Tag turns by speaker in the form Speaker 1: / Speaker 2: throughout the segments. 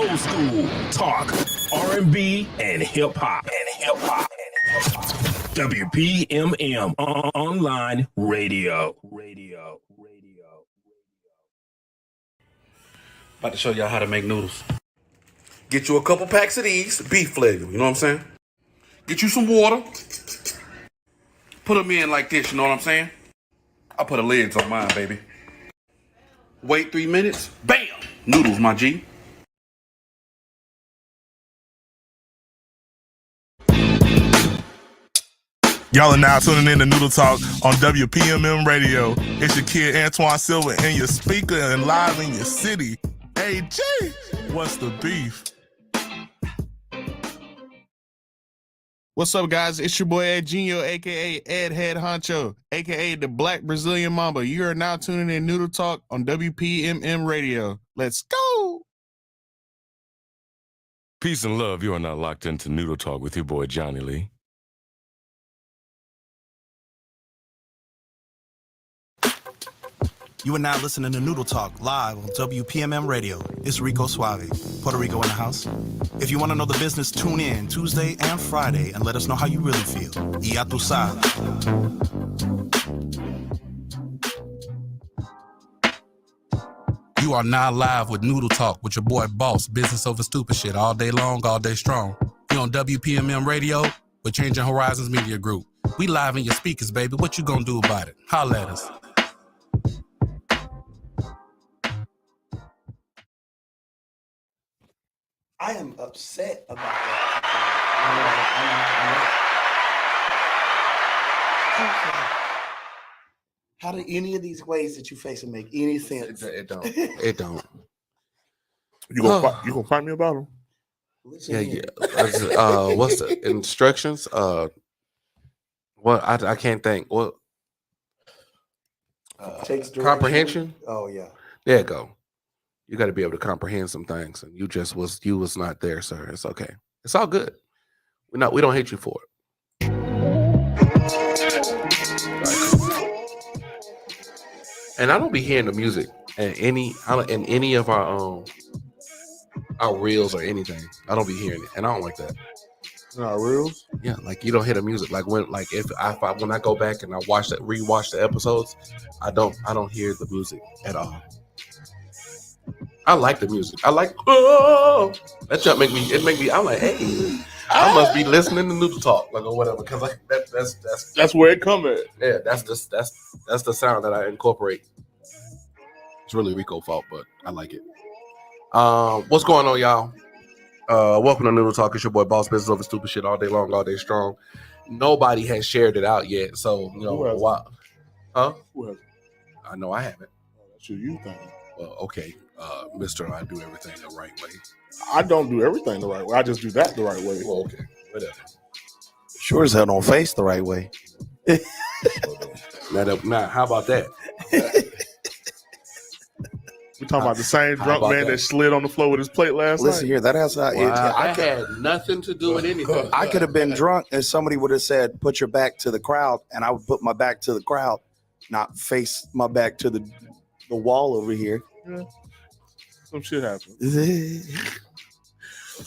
Speaker 1: old school, talk, R&B, and hip hop. WPMM online radio.
Speaker 2: About to show y'all how to make noodles. Get you a couple packs of these, beef flavor, you know what I'm saying? Get you some water. Put them in like this, you know what I'm saying? I put the lids on mine, baby. Wait 3 minutes, bam! Noodles, my G.
Speaker 3: Y'all are now tuning in to Noodle Talk on WPMM Radio. It's your kid Antoine Silva and your speaker and live in your city. Hey, G, what's the beef? What's up, guys? It's your boy Ed Genio, a.k.a. Ed Head Honcho, a.k.a. the Black Brazilian Mamba. You are now tuning in Noodle Talk on WPMM Radio. Let's go!
Speaker 4: Peace and love. You are now locked into Noodle Talk with your boy Johnny Lee.
Speaker 5: You are now listening to Noodle Talk live on WPMM Radio. It's Rico Suave, Puerto Rico in the house. If you want to know the business, tune in Tuesday and Friday and let us know how you really feel. Y ya tú sabes.
Speaker 6: You are now live with Noodle Talk with your boy Boss, business over stupid shit, all day long, all day strong. You on WPMM Radio with Changing Horizons Media Group. We live in your speakers, baby. What you gonna do about it? Holla at us.
Speaker 7: I am upset about that. How do any of these ways that you face it make any sense?
Speaker 2: It don't. It don't.
Speaker 3: You gonna fight me about them?
Speaker 2: Yeah. What's the instructions? What I can't think. What?
Speaker 7: Takes direction.
Speaker 2: Comprehension.
Speaker 7: Oh yeah.
Speaker 2: There you go. You got to be able to comprehend some things, and you was not there, sir. It's okay. It's all good. We don't hate you for it. And I don't be hearing the music in any of our reels or anything. I don't be hearing it, and I don't like that.
Speaker 3: Our reels?
Speaker 2: Yeah, like you don't hear the music. Like when I go back and I rewatch the episodes, I don't hear the music at all. I like the music. I like that jump make me. I'm like, hey, I must be listening to Noodle Talk, like or whatever, because like
Speaker 3: That's where it come at.
Speaker 2: yeah, that's the sound that I incorporate. It's really Rico's fault, but I like it. What's going on, y'all? Welcome to Noodle Talk. It's your boy Boss, business over stupid shit, all day long, all day strong. Nobody has shared it out yet, so you know why? Huh?
Speaker 3: Who hasn't?
Speaker 2: I know I haven't.
Speaker 3: That's what you think.
Speaker 2: Well, okay, Mister, I do everything the right way.
Speaker 3: I don't do everything the right way. I just do that the right way.
Speaker 2: Well, okay, whatever.
Speaker 7: Sure as hell don't face the right way.
Speaker 2: Now, how about that?
Speaker 3: We talking about the same drunk man that slid on the floor with his plate last
Speaker 7: Listen
Speaker 3: night.
Speaker 7: here, that has not.
Speaker 2: I had nothing to do with anything.
Speaker 7: I could have been drunk and somebody would have said, "Put your back to the crowd," and I would put my back to the crowd, not face my back to the wall over here.
Speaker 3: Yeah. Some shit happened.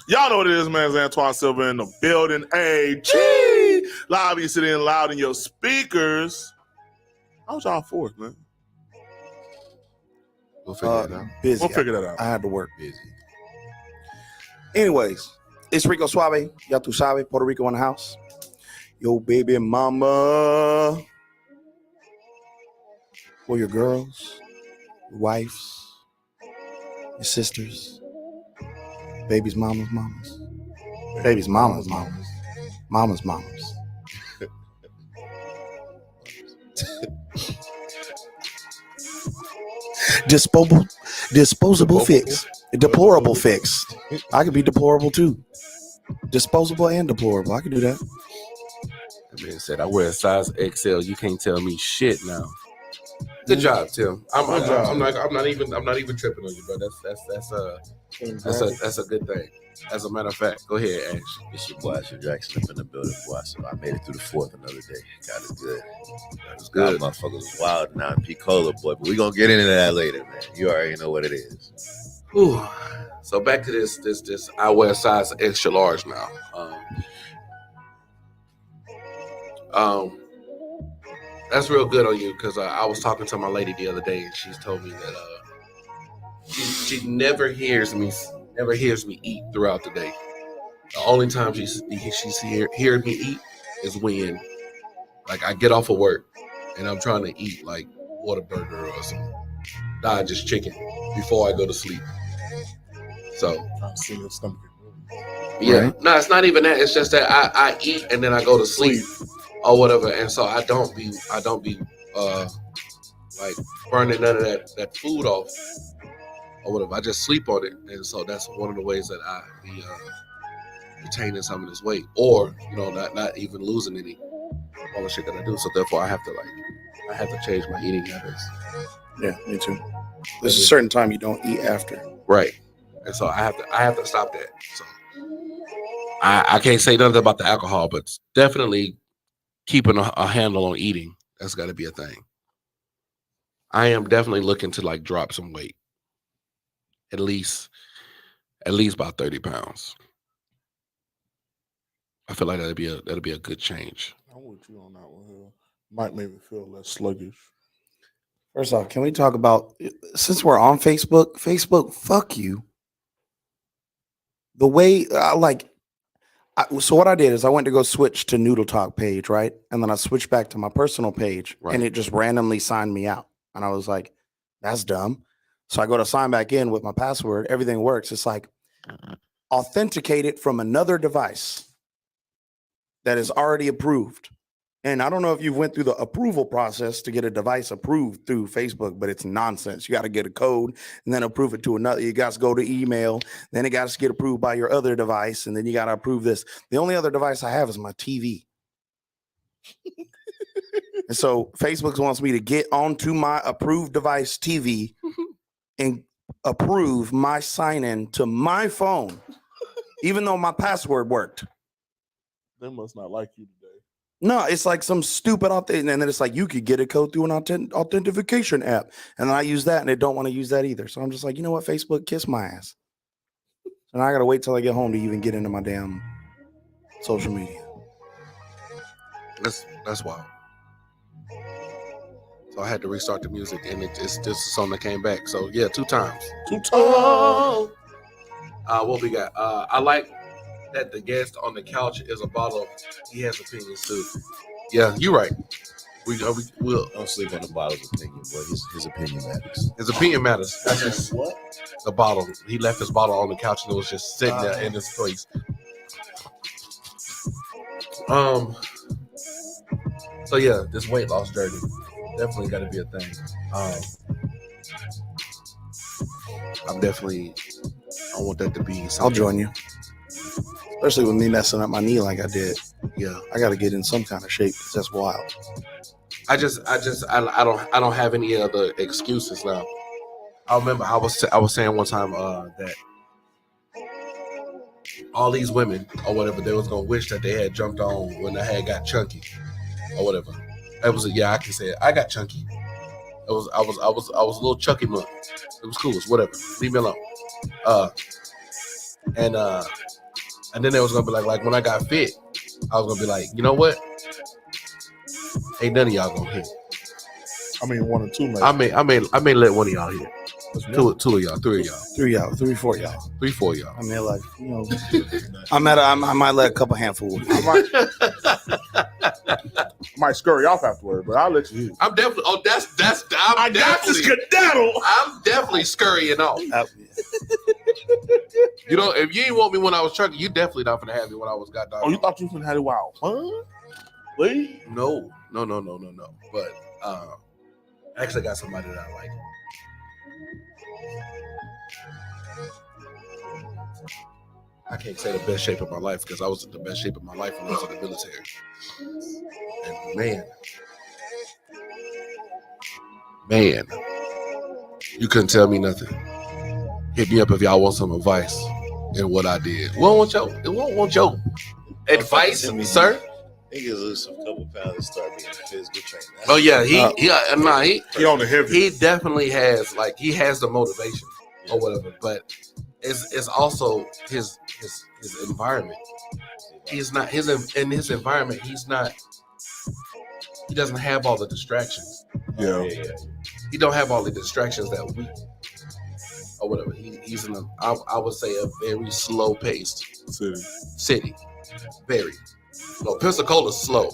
Speaker 3: Y'all know what it is, man. It's Antoine Silva in the building. AG live, you sitting loud in your speakers. How was y'all fourth, man?
Speaker 2: We'll figure it out.
Speaker 7: Busy.
Speaker 3: We'll figure that out.
Speaker 7: I had to work. Busy. Anyways, it's Rico Suave. Ya tú sabes, Puerto Rico in the house. Yo, baby mama. For your girls, your wives, your sisters, baby's mama's mamas, baby's mama's mamas, mama's mamas. Disposable fix. Deplorable fix. I could be deplorable too. Disposable and deplorable. I could do that.
Speaker 2: That man said I wear a size XL. You can't tell me shit now. Good job, Tim. I'm not even tripping on you, bro. That's a good thing. As a matter of fact, go ahead, Ash.
Speaker 8: It's your boy, Asher Jackson up in the building, boy. So I made it through the fourth another day. God is good. God is good. Motherfuckers was wild now in Picola, boy. But we gonna get into that later, man. You already know what it is.
Speaker 2: Ooh. So back to this. I wear size extra large now. That's real good on you because I was talking to my lady the other day and she's told me that she never hears me eat throughout the day. The only time she's hearing me eat is when, like, I get off of work and I'm trying to eat like Whataburger or some Dodgers chicken before I go to sleep. So
Speaker 9: Trying to see your stomach.
Speaker 2: yeah,
Speaker 7: Right.
Speaker 2: no, it's not even that. It's just that I eat and then I go to sleep or whatever, and so I don't be like burning none of that food off or whatever. I just sleep on it, and so that's one of the ways that I be retaining some of this weight, or not even losing any all the shit that I do. So therefore, I have to change my eating habits.
Speaker 7: Yeah, me too. There's a certain time you don't eat after.
Speaker 2: Right. And so I have to stop that. So I can't say nothing about the alcohol, but definitely keeping a handle on eating. That's got to be a thing. I am definitely looking to like drop some weight. At least about 30 pounds. I feel like that'd be a good change.
Speaker 9: I'm with you on that one here. Might make me feel less sluggish.
Speaker 7: First off, can we talk about, since we're on Facebook, fuck you. The way, so what I did is I went to go switch to Noodle Talk page, right? And then I switched back to my personal page,
Speaker 2: Right.
Speaker 7: and it just randomly signed me out. And I was like, that's dumb. So I go to sign back in with my password. Everything works. It's like authenticated from another device that is already approved. And I don't know if you went through the approval process to get a device approved through Facebook, but it's nonsense. You got to get a code and then approve it to another. You guys go to email, then it got to get approved by your other device, and then you got to approve this. The only other device I have is my TV. And so Facebook wants me to get onto my approved device TV and approve my sign in to my phone, even though my password worked.
Speaker 9: They must not like you today.
Speaker 7: No, it's like some stupid and then it's like you could get a code through an authentication app, and then I use that, and they don't want to use that either. So I'm just like, you know what, Facebook, kiss my ass. And I gotta wait till I get home to even get into my damn social media.
Speaker 2: That's wild. So I had to restart the music, and it's just a song that came back. So yeah, 2 times.
Speaker 9: 2 times.
Speaker 2: What we got? I like that the guest on the couch is a bottle. He has opinions too. Yeah, you're right. We'll
Speaker 8: Don't sleep on the bottle's opinion, boy. His opinion matters.
Speaker 2: his opinion matters. That's just
Speaker 9: What?
Speaker 2: the bottle. He left his bottle on the couch and it was just sitting there in his place. So yeah, this weight loss journey definitely got to be a thing. I want that to be something.
Speaker 7: I'll join you, especially with me messing up my knee like I did.
Speaker 2: Yeah,
Speaker 7: I got to get in some kind of shape because that's wild.
Speaker 2: I don't have any other excuses now. I remember I was saying one time that all these women or whatever, they was gonna wish that they had jumped on when I had got chunky or whatever. That was I can say it. I got chunky. I was a little chunky month. It was cool. It's whatever. Leave me alone. And then they was gonna be like when I got fit, I was gonna be like, you know what? Ain't none of y'all gonna hit.
Speaker 9: I mean, 1 or 2, maybe.
Speaker 2: I may let one of y'all hit. Two of y'all, 3 of y'all,
Speaker 7: 3, 4 y'all.
Speaker 2: 3, 4 of y'all.
Speaker 7: I mean, like, you know, I might let a couple handful.
Speaker 9: I might scurry off afterward, but I'll let you hit.
Speaker 2: I'm definitely. Oh, I'm definitely
Speaker 9: skedaddle.
Speaker 2: I'm definitely scurrying off. You know, if you ain't want me when I was chunky, you definitely not gonna have me when I was goddamn.
Speaker 9: Oh, you thought you had it wild? Huh? Please?
Speaker 2: No. But I actually got somebody that I like. I can't say the best shape of my life because I was in the best shape of my life when I was in the military. And man, you couldn't tell me nothing. Hit me up if y'all want some advice in what I did. We won't want your advice, sir.
Speaker 8: Niggas lose some couple pounds and start being physical trained.
Speaker 2: Oh yeah, he
Speaker 9: He on the heavy.
Speaker 2: he definitely has he has the motivation. or whatever. But it's also his environment. He's not in his environment. He doesn't have all the distractions.
Speaker 9: Yeah.
Speaker 2: He don't have all the distractions that we or whatever. He's in I would say a very slow paced city. Very. No, Pensacola's slow.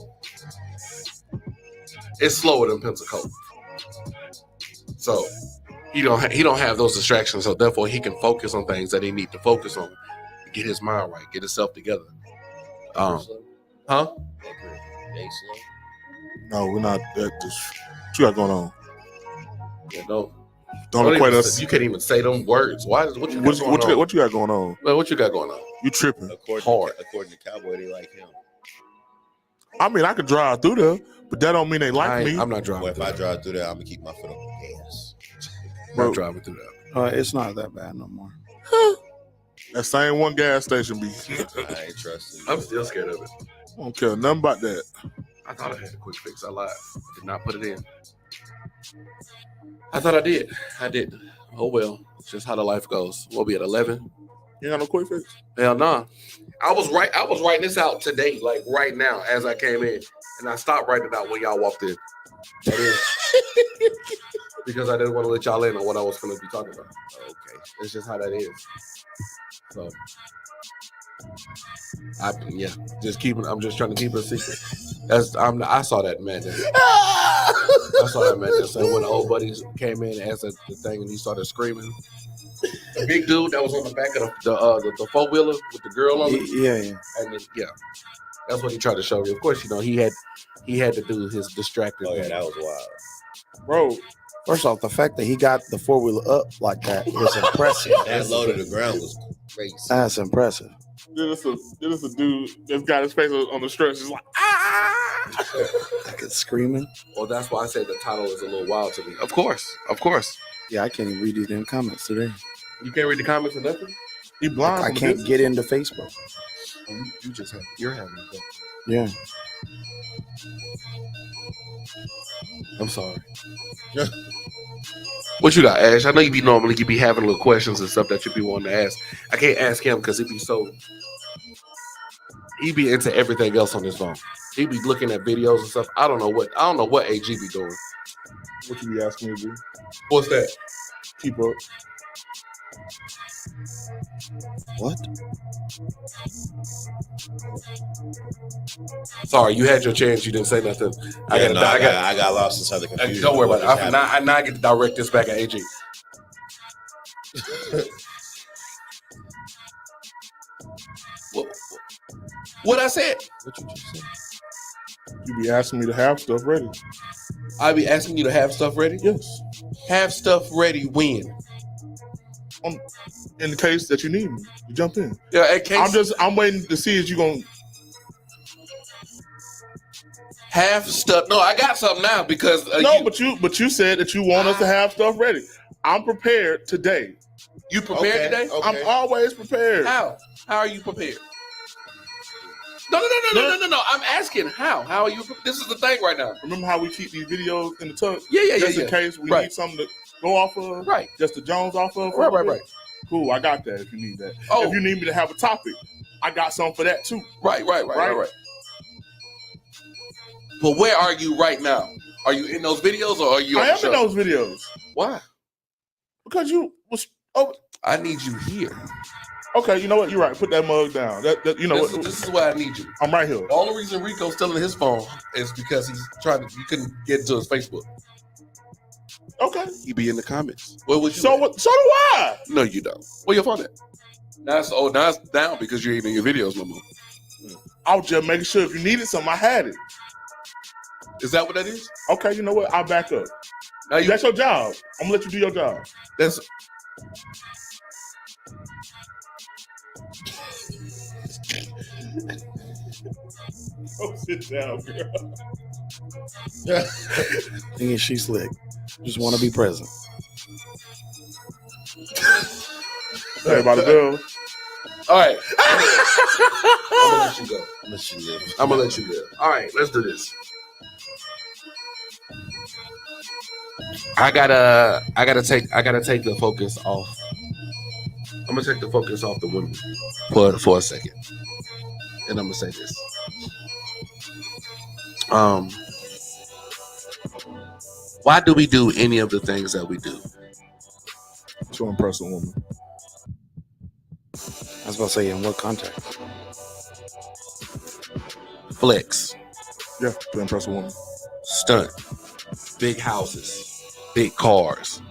Speaker 2: It's slower than Pensacola. So he don't have those distractions. So therefore he can focus on things that he need to focus on. Get his mind right, get himself together. Huh?
Speaker 9: No, we're not. What you got going on?
Speaker 2: Yeah, don't
Speaker 9: equate us.
Speaker 2: You can't even say them words. What you got going on?
Speaker 9: What you got going on?
Speaker 2: Well, what you got going on?
Speaker 9: You tripping?
Speaker 8: According to Cowboy, they like him.
Speaker 9: I mean, I could drive through there, but that don't mean they like me.
Speaker 2: I'm not driving.
Speaker 8: Well, if I drive through there, I'm gonna keep my foot on the gas.
Speaker 2: I'm not driving through that.
Speaker 7: It's not that bad no more.
Speaker 9: That same one gas station be.
Speaker 8: I ain't trusting.
Speaker 2: I'm still scared of it.
Speaker 9: I don't care nothing about that.
Speaker 2: I thought I had a quick fix. I lied. I did not put it in. I thought I did. I didn't. Oh well. It's just how the life goes. We'll be at 11.
Speaker 9: You got no quick fix?
Speaker 2: Hell no. I was writing this out today, like right now, as I came in, and I stopped writing it out when y'all walked in. That is because I didn't want to let y'all in on what I was going to be talking about. Okay, it's just how that is. So, I'm just trying to keep it a secret. I saw that madness. I saw that madness. And when the old buddies came in and asked the thing, and he started screaming. The big dude that was on the back of the 4-wheeler with the girl on it.
Speaker 7: Yeah.
Speaker 2: And that's what he tried to show me. Of course, he had to do his distracted.
Speaker 8: Oh yeah, that was wild,
Speaker 9: bro.
Speaker 7: First off, the fact that he got the 4-wheeler up like that is impressive.
Speaker 8: That low to the ground was crazy.
Speaker 7: That's impressive.
Speaker 9: There's a dude that's got his face on the stretch. He's like,
Speaker 7: Like it's screaming.
Speaker 2: Well, that's why I said the title is a little wild to me. Of course.
Speaker 7: Yeah, I can't even read these damn comments today.
Speaker 2: You can't read the comments or nothing?
Speaker 9: You blind?
Speaker 7: I can't get into Facebook.
Speaker 2: You're having it.
Speaker 7: Yeah.
Speaker 2: I'm sorry. What you got, Ash? I know you be having little questions and stuff that you be wanting to ask. I can't ask him because he be into everything else on his phone. He be looking at videos and stuff. I don't know what AG be doing.
Speaker 9: What you be asking me to do?
Speaker 2: What's that?
Speaker 9: Keep up.
Speaker 7: What?
Speaker 2: Sorry, you had your chance. You didn't say nothing.
Speaker 8: I got lost inside the confusion.
Speaker 2: Don't worry about it. Now I get to direct this back at AG. What I said?
Speaker 8: What you just said?
Speaker 9: You be asking me to have stuff ready.
Speaker 2: I be asking you to have stuff ready?
Speaker 9: Yes.
Speaker 2: Have stuff ready when?
Speaker 9: In the case that you need me, you jump in.
Speaker 2: Yeah, in case
Speaker 9: I'm waiting to see if you gonna
Speaker 2: have stuff. No, I got something now because
Speaker 9: but you said that you want us to have stuff ready. I'm prepared today.
Speaker 2: You prepared today?
Speaker 8: Okay.
Speaker 9: I'm always prepared.
Speaker 2: How are you prepared? No. I'm asking how. How are you? This is the thing right now.
Speaker 9: Remember how we keep these videos in the tuck?
Speaker 2: Yeah.
Speaker 9: Just in case we need something to go off of.
Speaker 2: Right.
Speaker 9: Just the Jones off of.
Speaker 2: Right.
Speaker 9: Cool. I got that. If you need that.
Speaker 2: Oh.
Speaker 9: If you need me to have a topic, I got something for that too.
Speaker 2: Right. But where are you right now? Are you in those videos or are you?
Speaker 9: I am in those videos.
Speaker 2: Why?
Speaker 9: Because you was. Oh.
Speaker 2: I need you here.
Speaker 9: Okay, you know what? You're right. Put that mug down.
Speaker 2: This is why I need you.
Speaker 9: I'm right here.
Speaker 2: The only reason Rico's still in his phone is because he couldn't get into his Facebook.
Speaker 9: Okay.
Speaker 2: He be in the comments. What would you?
Speaker 9: So do I.
Speaker 2: No, you don't. Where your phone at? Now it's down because you ain't in your videos no more.
Speaker 9: I was just making sure if you needed something, I had it.
Speaker 2: Is that what that is?
Speaker 9: Okay, you know what? I'll back up.
Speaker 2: Now
Speaker 9: That's your job. I'm gonna let you do your job.
Speaker 2: That's.
Speaker 9: Go sit down, girl.
Speaker 7: Thinking she's slick. Just want to be present.
Speaker 9: Everybody go.
Speaker 2: All right. I'm gonna let you go. I'm gonna let you go. All right, let's do this. I gotta take the focus off I'm gonna take the focus off the women for a second, and I'm gonna say this. Why do we do any of the things that we do?
Speaker 9: To impress a woman.
Speaker 7: I was about to say, in what context?
Speaker 2: Flex,
Speaker 9: Yeah, to impress a woman.
Speaker 2: stunt, big houses, big cars,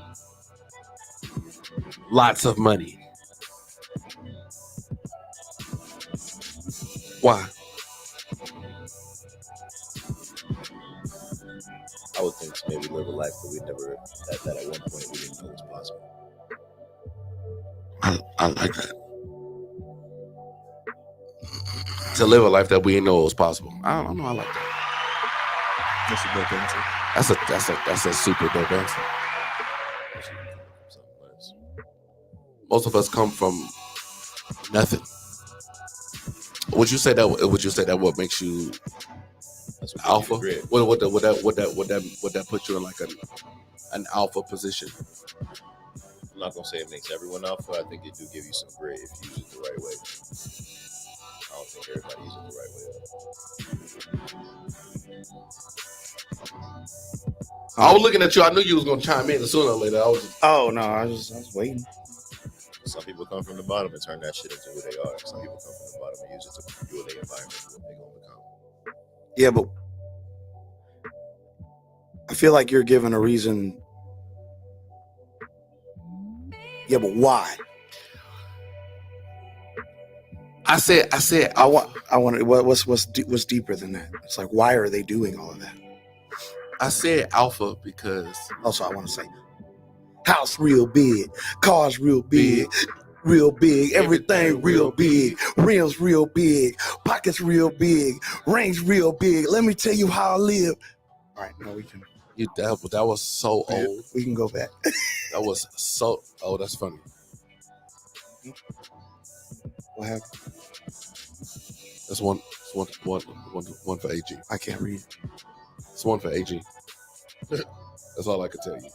Speaker 2: lots of money. Why?
Speaker 8: I would think to maybe live a life that we never, that at one point we didn't know was possible.
Speaker 2: I like that. To live a life that we didn't know was possible. I don't know. I like that.
Speaker 9: That's a dope answer.
Speaker 2: That's a super dope answer. Most of us come from nothing. Would you say that? What makes you
Speaker 8: That's what
Speaker 2: alpha?
Speaker 8: gives you
Speaker 2: Would that put you in like an alpha position?
Speaker 8: I'm not gonna say it makes everyone alpha. I think it do give you some grit if you use it the right way. I don't think everybody uses it the right way.
Speaker 2: I was looking at you. I knew you was gonna chime in sooner or later.
Speaker 7: Oh no, I was waiting.
Speaker 8: Some people come from the bottom and turn that shit into who they are. Some people come from the bottom and use it to fuel their environment for what they're gonna become.
Speaker 7: Yeah, but I feel like you're given a reason. Yeah, but why?
Speaker 2: I said.
Speaker 7: I want. What's deeper than that? It's like, why are they doing all of that?
Speaker 2: I said alpha because
Speaker 7: Also, I want to say, house real big, cars real big, everything real big, rims real big, pockets real big, range real big. Let me tell you how I live. All right, no, we can.
Speaker 2: that was so old.
Speaker 7: We can go back.
Speaker 2: That was so. Oh, that's funny.
Speaker 7: What happened?
Speaker 2: That's one for AG.
Speaker 7: I can't read.
Speaker 2: It's one for AG. That's all I can tell you.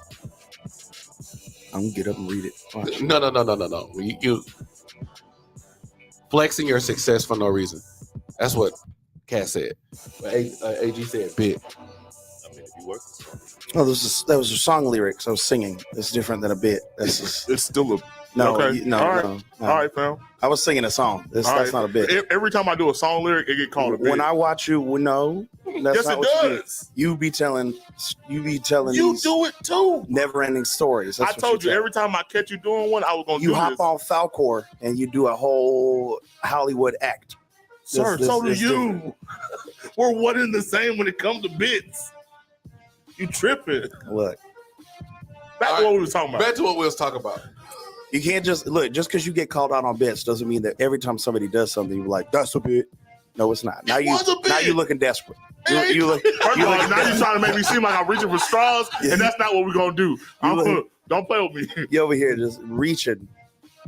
Speaker 7: I'm gonna get up and read it. Watch.
Speaker 2: No. You flexing your success for no reason. That's what Cat said. But AG said bit.
Speaker 8: I mean, if you work with someone,
Speaker 7: Oh, that was a song lyrics. I was singing. It's different than a bit. That's just
Speaker 9: It's still a
Speaker 7: no,
Speaker 9: Okay.
Speaker 7: no,
Speaker 9: All right.
Speaker 7: no.
Speaker 9: all right, fam.
Speaker 7: I was singing a song. That's
Speaker 9: All right.
Speaker 7: not a bit.
Speaker 9: Every time I do a song lyric, it get called a bit.
Speaker 7: When I watch you, no, that's
Speaker 9: Yes,
Speaker 7: not
Speaker 9: it
Speaker 7: what you do.
Speaker 9: does.
Speaker 7: You be telling
Speaker 9: You
Speaker 7: these
Speaker 9: do it too.
Speaker 7: never-ending stories. That's
Speaker 9: I
Speaker 7: what
Speaker 9: told you
Speaker 7: tell.
Speaker 9: every time I catch you doing one, I was gonna
Speaker 7: You
Speaker 9: do
Speaker 7: hop
Speaker 9: this.
Speaker 7: on Falcor and you do a whole Hollywood act.
Speaker 9: Sir,
Speaker 7: This-
Speaker 9: so do
Speaker 7: this
Speaker 9: you. We're one and the same when it comes to bits. You tripping.
Speaker 7: Look,
Speaker 9: Back to what we was talking about.
Speaker 2: Back to what we was talking about.
Speaker 7: you can't just because you get called out on bits doesn't mean that every time somebody does something you're like, that's a bit. No, it's not. Now
Speaker 9: It was a bit.
Speaker 7: now you're looking desperate.
Speaker 9: Hey,
Speaker 7: You look.
Speaker 9: First
Speaker 7: You
Speaker 9: of all,
Speaker 7: look.
Speaker 9: now you're trying to make me seem like I'm reaching for straws,
Speaker 7: Yeah.
Speaker 9: and that's not what we're gonna do. Don't play with me.
Speaker 7: You over here just reaching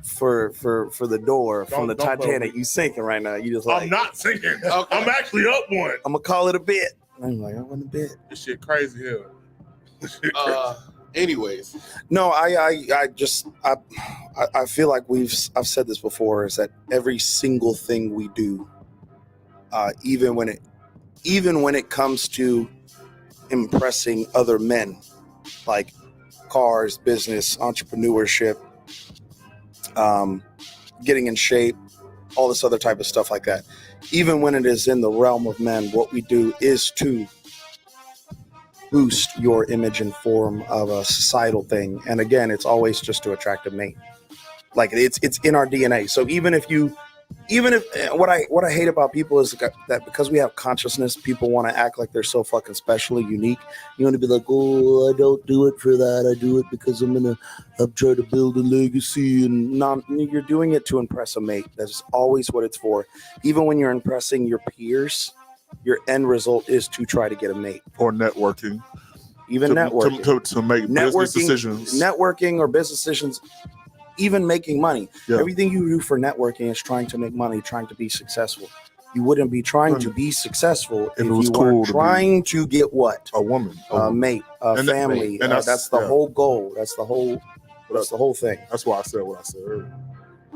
Speaker 7: for the door from the
Speaker 9: Don't
Speaker 7: Titanic. You sinking right now. You just like
Speaker 9: I'm not singing.
Speaker 2: Okay.
Speaker 9: I'm actually up one.
Speaker 7: I'm gonna call it a bit. I'm like, I want a bit.
Speaker 9: This shit crazy here. This shit crazy.
Speaker 2: Anyways,
Speaker 7: No, I feel like I've said this before, is that every single thing we do, even when it comes to impressing other men, like cars, business, entrepreneurship, getting in shape, all this other type of stuff like that. Even when it is in the realm of men, what we do is to boost your image and form of a societal thing. And again, it's always just to attract a mate. Like it's in our DNA. So even if what I hate about people is that because we have consciousness, people want to act like they're so fucking special and unique. You want to be like, oh, I don't do it for that. I do it because I'm trying to build a legacy, and you're doing it to impress a mate. That's always what it's for. Even when you're impressing your peers, your end result is to try to get a mate.
Speaker 9: Or networking.
Speaker 7: Even networking.
Speaker 9: To make business decisions.
Speaker 7: Networking or business decisions, even making money.
Speaker 9: Yeah.
Speaker 7: Everything you do for networking is trying to make money, trying to be successful. You wouldn't be trying to be successful if
Speaker 9: it was
Speaker 7: you
Speaker 9: cool
Speaker 7: weren't
Speaker 9: to
Speaker 7: trying to get what?
Speaker 9: A woman.
Speaker 7: A mate, a
Speaker 9: And that-
Speaker 7: family.
Speaker 9: and
Speaker 7: That's the
Speaker 9: yeah.
Speaker 7: whole goal. That's the whole thing.
Speaker 9: That's why I said what I said earlier.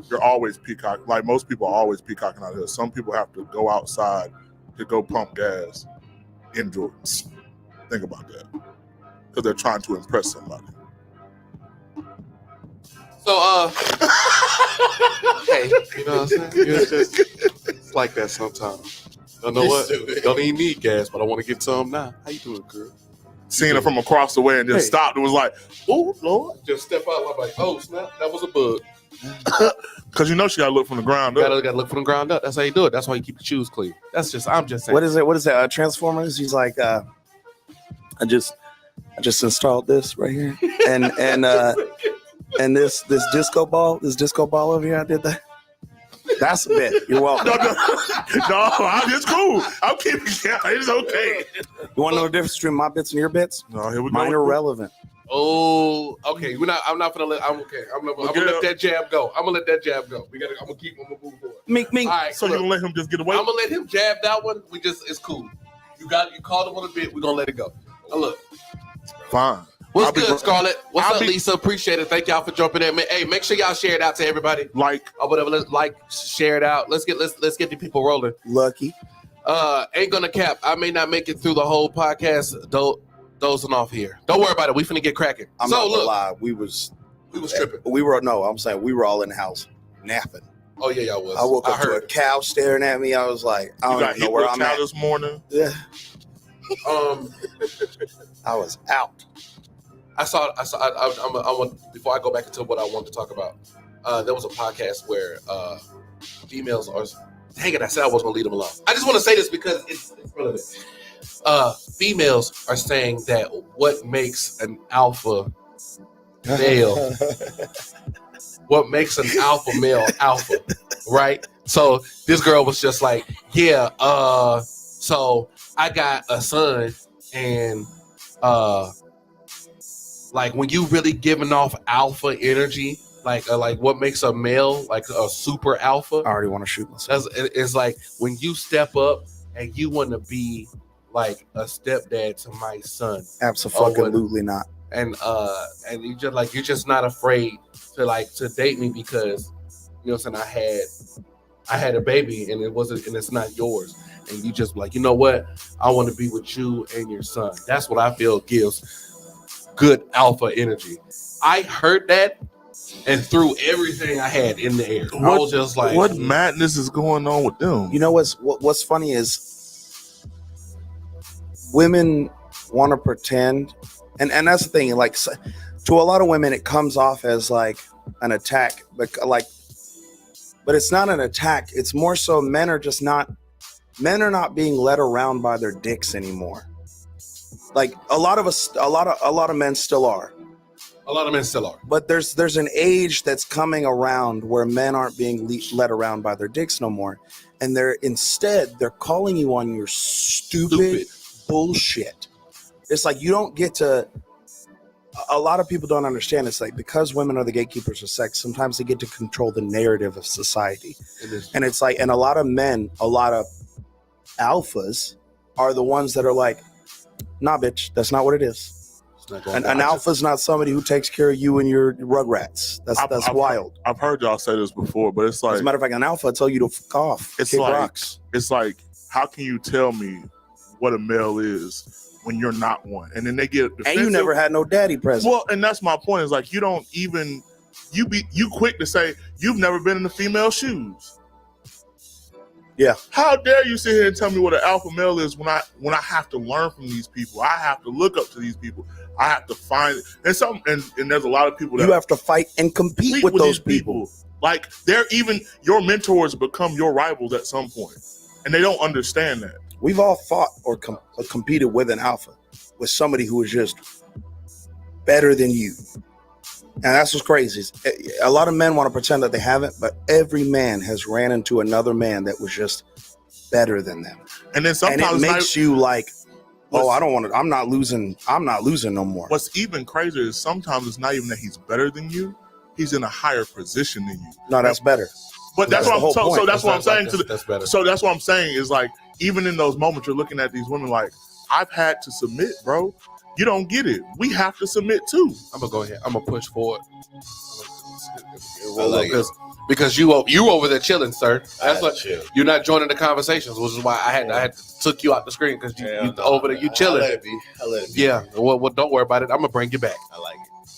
Speaker 9: you're always peacock. Like most people are always peacocking out here. Some people have to go outside to go pump gas in Jordans. Think about that, because they're trying to impress somebody.
Speaker 2: So, hey, you know what I'm saying? It's like that sometimes. You know what? Don't even need gas, but I want to get some now. How you doing, girl?
Speaker 9: Seeing it from across the way and just stopped. It was like, oh, Lord.
Speaker 2: Just step out. I'm like, oh, snap. That was a bug.
Speaker 9: Because you know she got to look from the ground up.
Speaker 2: Got to look from the ground up. That's how you do it. That's why you keep your shoes clean. I'm just saying.
Speaker 7: What is it? What is that? Transformers? He's like, I just installed this right here. And this disco ball over here, I did that. That's a bit. You're welcome.
Speaker 9: No, it's cool. I'm keeping count. It's okay.
Speaker 7: You want to know the difference between my bits and your bits?
Speaker 9: No, here we go.
Speaker 7: Mine are relevant.
Speaker 2: Oh, okay. I'm not gonna let. I'm okay. I'm gonna let that jab go. I'm gonna let that jab go. I'm gonna move forward.
Speaker 7: Mink.
Speaker 2: All right,
Speaker 9: So you're gonna let him just get away?
Speaker 2: I'm gonna let him jab that one. It's cool. You called him on a bit. We're gonna let it go. Now look.
Speaker 9: Fine.
Speaker 2: What's good, Scarlett? What's up, Lisa? Appreciate it. Thank y'all for jumping in. Hey, make sure y'all share it out to everybody.
Speaker 9: Whatever.
Speaker 2: Let's share it out. Let's get the people rolling.
Speaker 7: Lucky.
Speaker 2: Ain't gonna cap. I may not make it through the whole podcast dozing off here. Don't worry about it. We finna get cracking.
Speaker 7: I'm not gonna lie. We was
Speaker 2: tripping.
Speaker 7: We were all in the house napping.
Speaker 2: Oh yeah, y'all was.
Speaker 7: I woke up to a cow staring at me. I was like, I don't even know where I'm at
Speaker 9: this morning.
Speaker 7: Yeah.
Speaker 2: I
Speaker 7: was out.
Speaker 2: Before I go back into what I want to talk about, there was a podcast where females are. Dang it! I said I was gonna leave them alone. I just want to say this because it's relevant. Females are saying that what makes an alpha male, what makes an alpha male alpha, right? So this girl was just like, yeah. So I got a son, and like when you really giving off alpha energy, like what makes a male like a super alpha?
Speaker 7: I already want to shoot myself.
Speaker 2: It's like when you step up and you want to be like a stepdad to my son.
Speaker 7: Absolutely not.
Speaker 2: And you just like you're just not afraid to date me because you know what I'm saying I had a baby and it's not yours. And you just like, you know what? I want to be with you and your son. That's what I feel gives good alpha energy. I heard that and threw everything I had in the air. I was just like,
Speaker 9: what madness is going on with them?
Speaker 7: You know what's funny is women want to pretend, and that's the thing. Like to a lot of women, it comes off as like an attack, but it's not an attack. It's more so men are not being led around by their dicks anymore. Like a lot of men still are.
Speaker 2: A lot of men still are.
Speaker 7: But there's an age that's coming around where men aren't being led around by their dicks no more. And they're calling you on your stupid bullshit. It's like you don't get to. A lot of people don't understand. It's like because women are the gatekeepers of sex, sometimes they get to control the narrative of society. And it's like, and a lot of men, a lot of alphas are the ones that are like, nah, bitch, that's not what it is. An alpha is not somebody who takes care of you and your rugrats. That's wild.
Speaker 9: I've heard y'all say this before, but it's like,
Speaker 7: as a matter of fact, an alpha will tell you to fuck off.
Speaker 9: It's like, how can you tell me what a male is when you're not one? And then they get defensive.
Speaker 7: And you never had no daddy present.
Speaker 9: Well, and that's my point. Is like you don't even you quick to say you've never been in the female shoes.
Speaker 7: Yeah.
Speaker 9: How dare you sit here and tell me what an alpha male is when I have to learn from these people? I have to look up to these people. I have to find and there's a lot of people that
Speaker 7: you have to fight and compete with those people.
Speaker 9: Like your mentors become your rivals at some point, and they don't understand that.
Speaker 7: We've all fought or competed with an alpha, with somebody who is just better than you. And that's what's crazy. A lot of men want to pretend that they haven't, but every man has ran into another man that was just better than them.
Speaker 9: And then sometimes
Speaker 7: it makes you like, I don't want to. I'm not losing no more.
Speaker 9: What's even crazier is sometimes it's not even that he's better than you; he's in a higher position than you.
Speaker 7: No, that's better.
Speaker 9: But that's what I'm saying. So that's what I'm saying.
Speaker 2: That's better.
Speaker 9: So that's what I'm saying is like, even in those moments, you're looking at these women like, I've had to submit, bro. You don't get it. We have to submit too.
Speaker 2: I'm gonna go ahead. I'm gonna push forward.
Speaker 8: like it.
Speaker 2: because you over there chilling, sir.
Speaker 8: I
Speaker 2: That's
Speaker 8: had
Speaker 2: what
Speaker 8: to chill.
Speaker 2: you're not joining the conversations, which is why I had to took you out the screen because you over there you
Speaker 8: I
Speaker 2: chilling.
Speaker 8: let it be. I let it be.
Speaker 2: Yeah, well, don't worry about it. I'm gonna bring you back.
Speaker 8: I like it.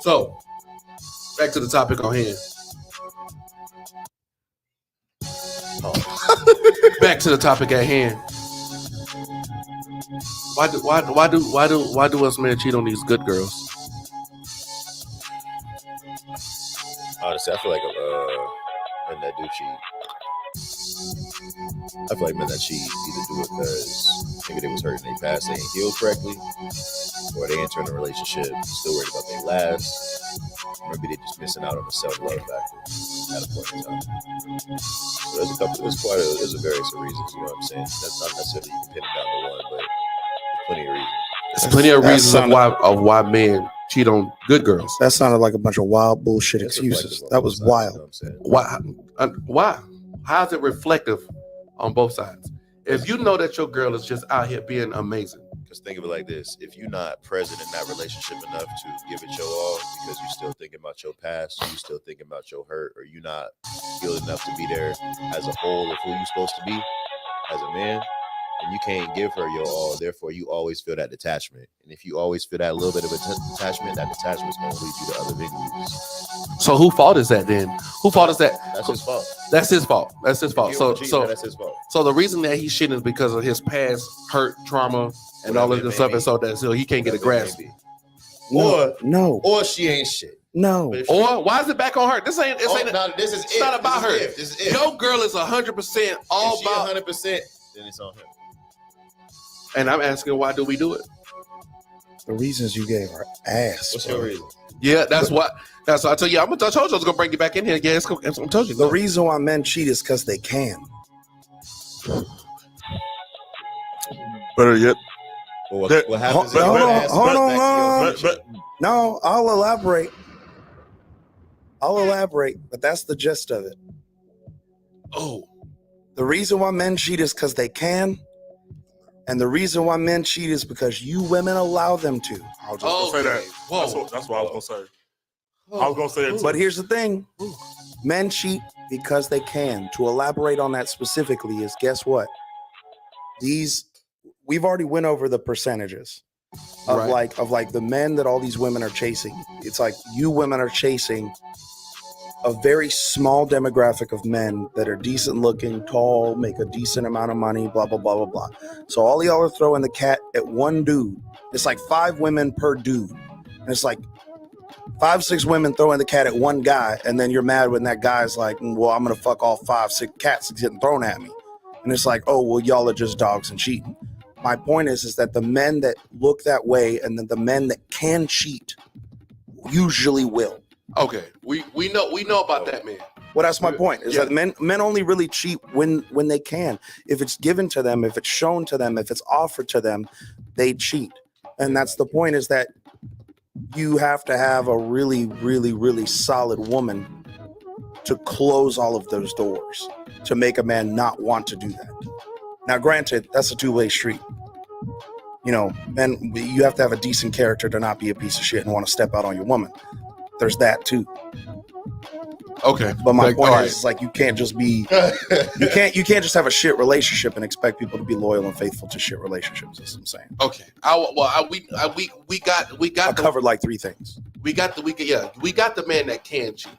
Speaker 2: So, back to the topic on hand. Back to the topic at hand. Why do us men cheat on these good girls?
Speaker 8: Honestly, I feel like men that do cheat. I feel like men that cheat either do it because maybe they was hurt in their past, they ain't healed correctly, or they enter in a relationship still worried about their last. Maybe they're just missing out on the self-love factor at a point in time. So there's a various of reasons, you know what I'm saying? That's not necessarily you can pin it down to one, but there's plenty of reasons.
Speaker 2: There's plenty of reasons of why men cheat on good girls.
Speaker 7: That sounded like a bunch of wild bullshit
Speaker 8: It's
Speaker 7: excuses.
Speaker 8: reflective on
Speaker 7: That
Speaker 8: both
Speaker 7: was
Speaker 8: sides,
Speaker 7: wild.
Speaker 8: you know what I'm saying?
Speaker 2: Why? How is it reflective on both sides? If you know that your girl is just out here being amazing,
Speaker 8: Because think of it like this: if you're not present in that relationship enough to give it your all, because you're still thinking about your past, you still thinking about your hurt, or you're not healed enough to be there as a whole of who you're supposed to be as a man, and you can't give her your all, therefore you always feel that detachment. And if you always feel that little bit of a detachment, that detachment's going to lead you to other victories.
Speaker 2: so whose fault is that then? Whose fault is that?
Speaker 8: That's his fault.
Speaker 2: That's his fault. That's his fault.
Speaker 8: If you
Speaker 2: So
Speaker 8: don't cheat, then that's his fault.
Speaker 2: So the reason that he's shitting is because of his past hurt, trauma, and all of
Speaker 8: Whatever
Speaker 2: this
Speaker 8: it
Speaker 2: stuff,
Speaker 8: may
Speaker 2: and so that so he can't get a
Speaker 8: Whatever it
Speaker 2: grasp.
Speaker 8: may be.
Speaker 7: No.
Speaker 8: Or she ain't shit.
Speaker 7: No.
Speaker 8: But if she-
Speaker 2: Or why is it back on her? This ain't.
Speaker 8: Oh, no, this is
Speaker 2: It's not about her.
Speaker 8: This is it.
Speaker 2: Your girl is 100% all
Speaker 8: If she
Speaker 2: about.
Speaker 8: 100%, then it's on him.
Speaker 2: And I'm asking, why do we do it?
Speaker 7: The reasons you gave are ass.
Speaker 8: What's
Speaker 7: bro.
Speaker 8: your reason?
Speaker 2: Yeah, that's what. That's what I tell you. I told you I was gonna bring you back in here. Yeah, I told you.
Speaker 7: The reason why men cheat is because they can.
Speaker 9: Better yet,
Speaker 8: Well,
Speaker 9: That-
Speaker 8: what happens?
Speaker 9: hold
Speaker 8: is
Speaker 9: on,
Speaker 8: your ass
Speaker 7: hold
Speaker 8: goes
Speaker 7: on,
Speaker 8: back to your
Speaker 7: hold
Speaker 9: on.
Speaker 8: future.
Speaker 7: No, I'll elaborate. But that's the gist of it.
Speaker 2: Oh,
Speaker 7: The reason why men cheat is because they can. And the reason why men cheat is because you women allow them to.
Speaker 9: I was just gonna say that.
Speaker 2: Okay. Whoa.
Speaker 9: That's what I was gonna say. I was gonna say it too.
Speaker 7: But here's the thing. Men cheat because they can. To elaborate on that specifically is, guess what? We've already went over the percentages of
Speaker 2: Right.
Speaker 7: like the men that all these women are chasing. It's like you women are chasing a very small demographic of men that are decent looking, tall, make a decent amount of money, blah, blah, blah, blah, blah. So all y'all are throwing the cat at one dude. It's like 5 women per dude. And it's like 5, 6 women throwing the cat at one guy. And then you're mad when that guy's like, well, I'm going to fuck all 5, 6 cats getting thrown at me. And it's like, oh, well, y'all are just dogs and cheating. My point is that the men that look that way and then the men that can cheat usually will.
Speaker 2: okay. We know about that, man.
Speaker 7: Well, that's my point. Is
Speaker 2: Yeah.
Speaker 7: that men only really cheat when they can. If it's given to them, if it's shown to them, if it's offered to them, they cheat. And that's the point. Is that you have to have a really, really, really solid woman to close all of those doors to make a man not want to do that. Now, granted, that's a two-way street. You know, and you have to have a decent character to not be a piece of shit and want to step out on your woman. There's that too.
Speaker 2: Okay.
Speaker 7: But my
Speaker 2: Like,
Speaker 7: point
Speaker 2: all
Speaker 7: is,
Speaker 2: right.
Speaker 7: it's like you can't just be you can't just have a shit relationship and expect people to be loyal and faithful to shit relationships. That's what I'm saying.
Speaker 2: Okay. We got
Speaker 7: I covered like 3 things.
Speaker 2: we got the man that can cheat.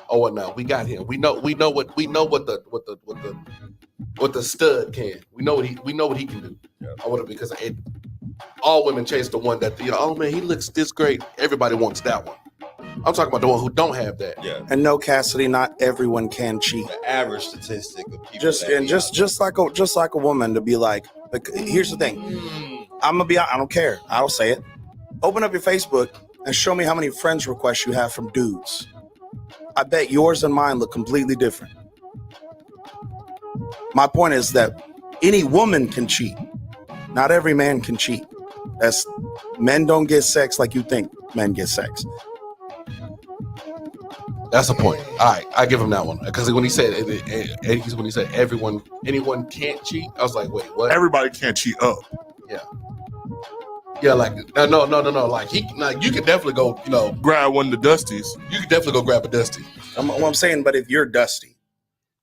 Speaker 2: Oh no, we got him. We know what the stud can. We know what he can do. I want to because all women chase the one that oh man, he looks this great. Everybody wants that one. I'm talking about the one who don't have that.
Speaker 8: Yeah.
Speaker 7: And no, Cassidy, not everyone can cheat.
Speaker 8: The average statistic of people.
Speaker 7: Just like a woman to be like here's the thing. I'm gonna be I don't care. I'll say it. Open up your Facebook and show me how many friends requests you have from dudes. I bet yours and mine look completely different. My point is that any woman can cheat. Not every man can cheat. That's men don't get sex like you think men get sex.
Speaker 2: That's a point. All right, I give him that one because when he said anyone can't cheat, I was like, wait, what?
Speaker 9: Everybody can't cheat up.
Speaker 2: Yeah, like no. Like you could definitely go. You know,
Speaker 9: Grab one of the Dusties.
Speaker 2: you could definitely go grab a Dusty.
Speaker 7: I'm saying, but if you're Dusty,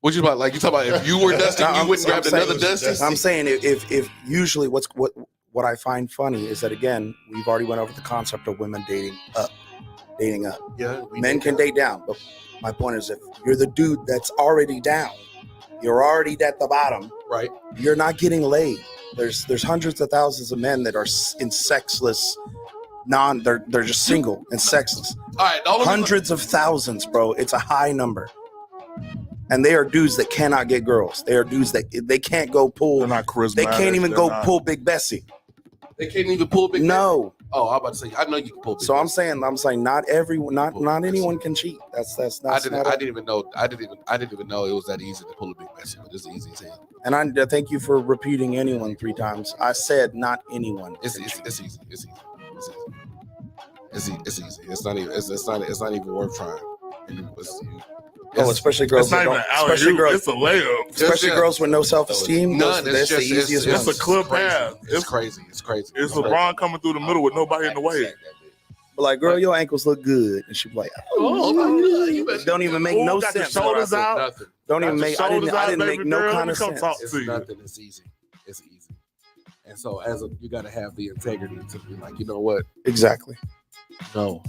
Speaker 2: What you about? Like you talking about if you were Dusty,
Speaker 7: No,
Speaker 2: you wouldn't grab
Speaker 7: saying-
Speaker 2: another Dusty.
Speaker 7: I'm saying if usually what I find funny is that, again, we've already went over the concept of women dating up.
Speaker 2: Yeah,
Speaker 7: Men can date down, but my point is, if you're the dude that's already down, you're already at the bottom,
Speaker 2: right.
Speaker 7: you're not getting laid. There's hundreds of thousands of men that are in sexless, they're just single and sexless.
Speaker 2: All right,
Speaker 7: Hundreds of thousands, bro. It's a high number. And they are dudes that cannot get girls. They are dudes that they can't go pull.
Speaker 9: They're not charismatic.
Speaker 7: They can't even go
Speaker 9: not-
Speaker 7: pull Big Bessie.
Speaker 2: They can't even pull Big.
Speaker 7: No.
Speaker 2: Oh, I'm about to say. I know you can pull Big.
Speaker 7: So I'm saying not anyone can cheat. That's
Speaker 2: I didn't even know it was that easy to pull a Big Bessie, but it's easy as hell.
Speaker 7: And I thank you for repeating anyone 3 times. I said not anyone.
Speaker 2: It's easy. It's easy. It's not even worth trying.
Speaker 7: Especially girls.
Speaker 9: It's not even an
Speaker 7: Especially girls.
Speaker 9: It's a layup.
Speaker 7: Especially girls with no self-esteem.
Speaker 2: None.
Speaker 7: That's the easiest one.
Speaker 9: It's a clip pass.
Speaker 2: It's crazy.
Speaker 9: It's LeBron coming through the middle with nobody in the way.
Speaker 7: But like, girl, your ankles look good, and she be like,
Speaker 2: Oh my God! You better
Speaker 7: don't even make no
Speaker 9: got the
Speaker 7: sense.
Speaker 9: shoulders out.
Speaker 2: nothing.
Speaker 7: Don't even
Speaker 9: Got your
Speaker 7: make. I didn't
Speaker 9: shoulders out,
Speaker 7: make
Speaker 9: baby
Speaker 7: no
Speaker 9: girl.
Speaker 7: kind
Speaker 9: Let
Speaker 7: of
Speaker 9: me come
Speaker 7: sense.
Speaker 9: talk
Speaker 2: It's
Speaker 9: to you.
Speaker 2: nothing. It's easy. It's easy. And so you got to have the integrity to be like, you know what?
Speaker 7: Exactly.
Speaker 2: No.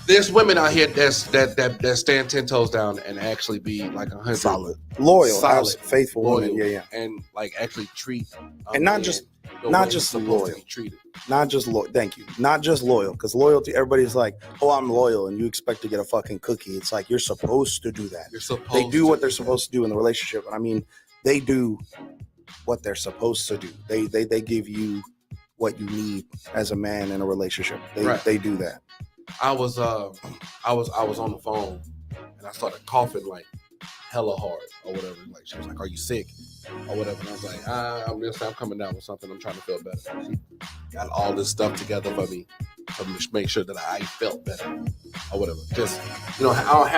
Speaker 2: There's women out here that stand 10 toes down and actually be like 100
Speaker 7: Solid, loyal,
Speaker 2: solid,
Speaker 7: faithful
Speaker 2: loyal,
Speaker 7: women. Yeah.
Speaker 2: and like actually treat
Speaker 7: And not
Speaker 2: men
Speaker 7: just-
Speaker 2: the
Speaker 7: not
Speaker 2: way
Speaker 7: just
Speaker 2: they're supposed to
Speaker 7: loyal.
Speaker 2: be treated.
Speaker 7: Not just loyal. Thank you. Not just loyal, because loyalty. Everybody's like, "Oh, I'm loyal," and you expect to get a fucking cookie. It's like you're supposed to do that.
Speaker 2: You're supposed.
Speaker 7: They do what they're supposed to do in the relationship. I mean, they do what they're supposed to do. They give you what you need as a man in a relationship. They do that.
Speaker 2: I was on the phone and I started coughing like hella hard or whatever. Like she was like, "Are you sick?" or whatever. And I was like, I'm coming down with something. I'm trying to feel better. She got all this stuff together for me to make sure that I felt better or whatever. Just, I don't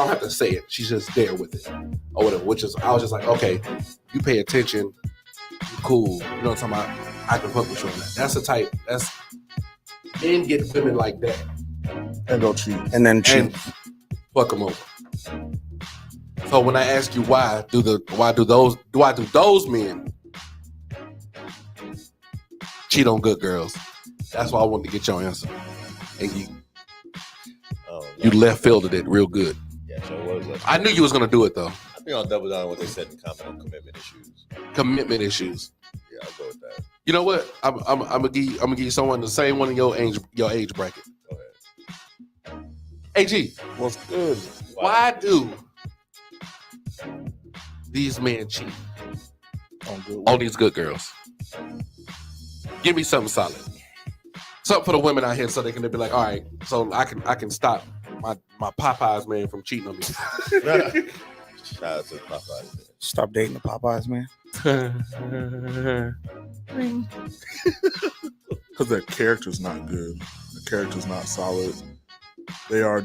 Speaker 2: have to say it. She's just there with it or whatever. I was just like, okay, you pay attention, you cool. You know what I'm talking about? I can fuck with you on that. That's the type. That's men get women like that
Speaker 9: And go cheat.
Speaker 7: And then cheat.
Speaker 2: and fuck them over. So when I ask you why do those men cheat on good girls? That's why I wanted to get your answer. And you left fielded it real good.
Speaker 8: Yeah, sure was.
Speaker 2: I knew you was gonna do it though.
Speaker 8: I think I'll double down on what they said in comment on commitment issues.
Speaker 2: Commitment issues.
Speaker 8: Yeah, I'll go with that.
Speaker 2: You know what? I'm gonna give you someone the same one in your age bracket.
Speaker 8: Go ahead.
Speaker 2: AG,
Speaker 9: What's good?
Speaker 2: why do these men cheat on these good girls? Give me something solid. Something for the women out here so they can be like, all right, so I can stop my Popeyes man from cheating on me.
Speaker 8: Shout out to Popeyes.
Speaker 7: Stop dating the Popeyes, man.
Speaker 9: Because their character's not good. The character's not solid. They're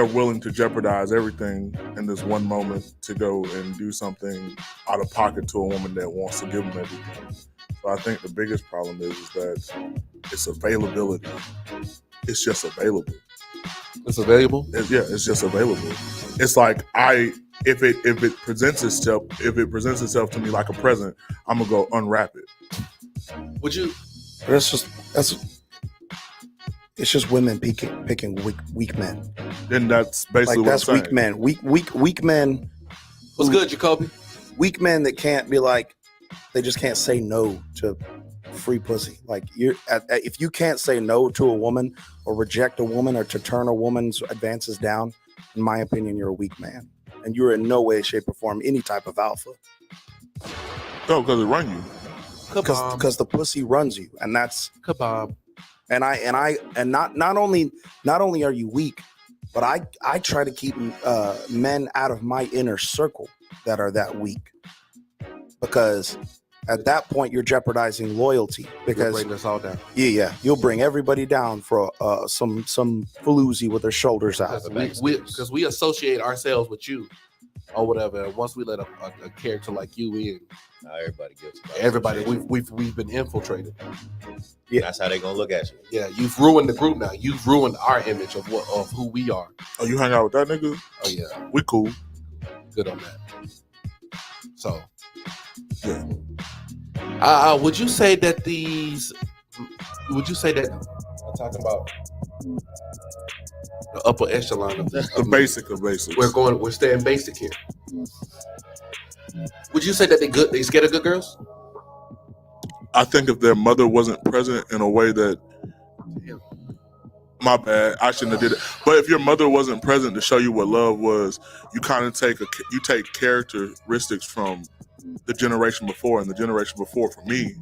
Speaker 9: willing to jeopardize everything in this one moment to go and do something out of pocket to a woman that wants to give them everything. So I think the biggest problem is that it's availability. It's just available.
Speaker 2: It's available.
Speaker 9: It's just available. It's like if it presents itself to me like a present, I'm gonna go unwrap it.
Speaker 2: Would you?
Speaker 7: It's just women picking weak men.
Speaker 9: Then that's basically
Speaker 7: Like
Speaker 9: what
Speaker 7: that's
Speaker 9: I'm
Speaker 7: weak
Speaker 9: saying.
Speaker 7: men. Weak men.
Speaker 2: What's good, Jacoby?
Speaker 7: Weak men that can't be like, they just can't say no to free pussy. Like if you can't say no to a woman or reject a woman or to turn a woman's advances down, in my opinion, you're a weak man, and you're in no way, shape, or form any type of alpha.
Speaker 9: No, because it run you.
Speaker 7: Because the pussy runs you, and that's
Speaker 2: Kebab.
Speaker 7: and not only are you weak, but I try to keep men out of my inner circle that are that weak, because at that point you're jeopardizing loyalty. Because
Speaker 2: Bring us all down.
Speaker 7: yeah, you'll bring everybody down for some floozy with their shoulders out.
Speaker 2: Because we associate ourselves with you. or whatever. And once we let a character like you in,
Speaker 8: Now everybody gets
Speaker 2: everybody we've been infiltrated.
Speaker 8: That's how they gonna look at you.
Speaker 2: Yeah, you've ruined the group now. You've ruined our image of who we are.
Speaker 9: Oh, you hang out with that nigga?
Speaker 2: Oh yeah,
Speaker 9: We cool.
Speaker 2: good on that. So,
Speaker 9: Yeah.
Speaker 2: would you say that I'm talking about the upper echelon of
Speaker 9: The basic of basics.
Speaker 2: we're staying basic here. Would you say that they scared of good girls?
Speaker 9: I think if their mother wasn't present in a way that, my bad, I shouldn't have did it. But if your mother wasn't present to show you what love was, you kind of take characteristics from the generation before, and the generation before for me,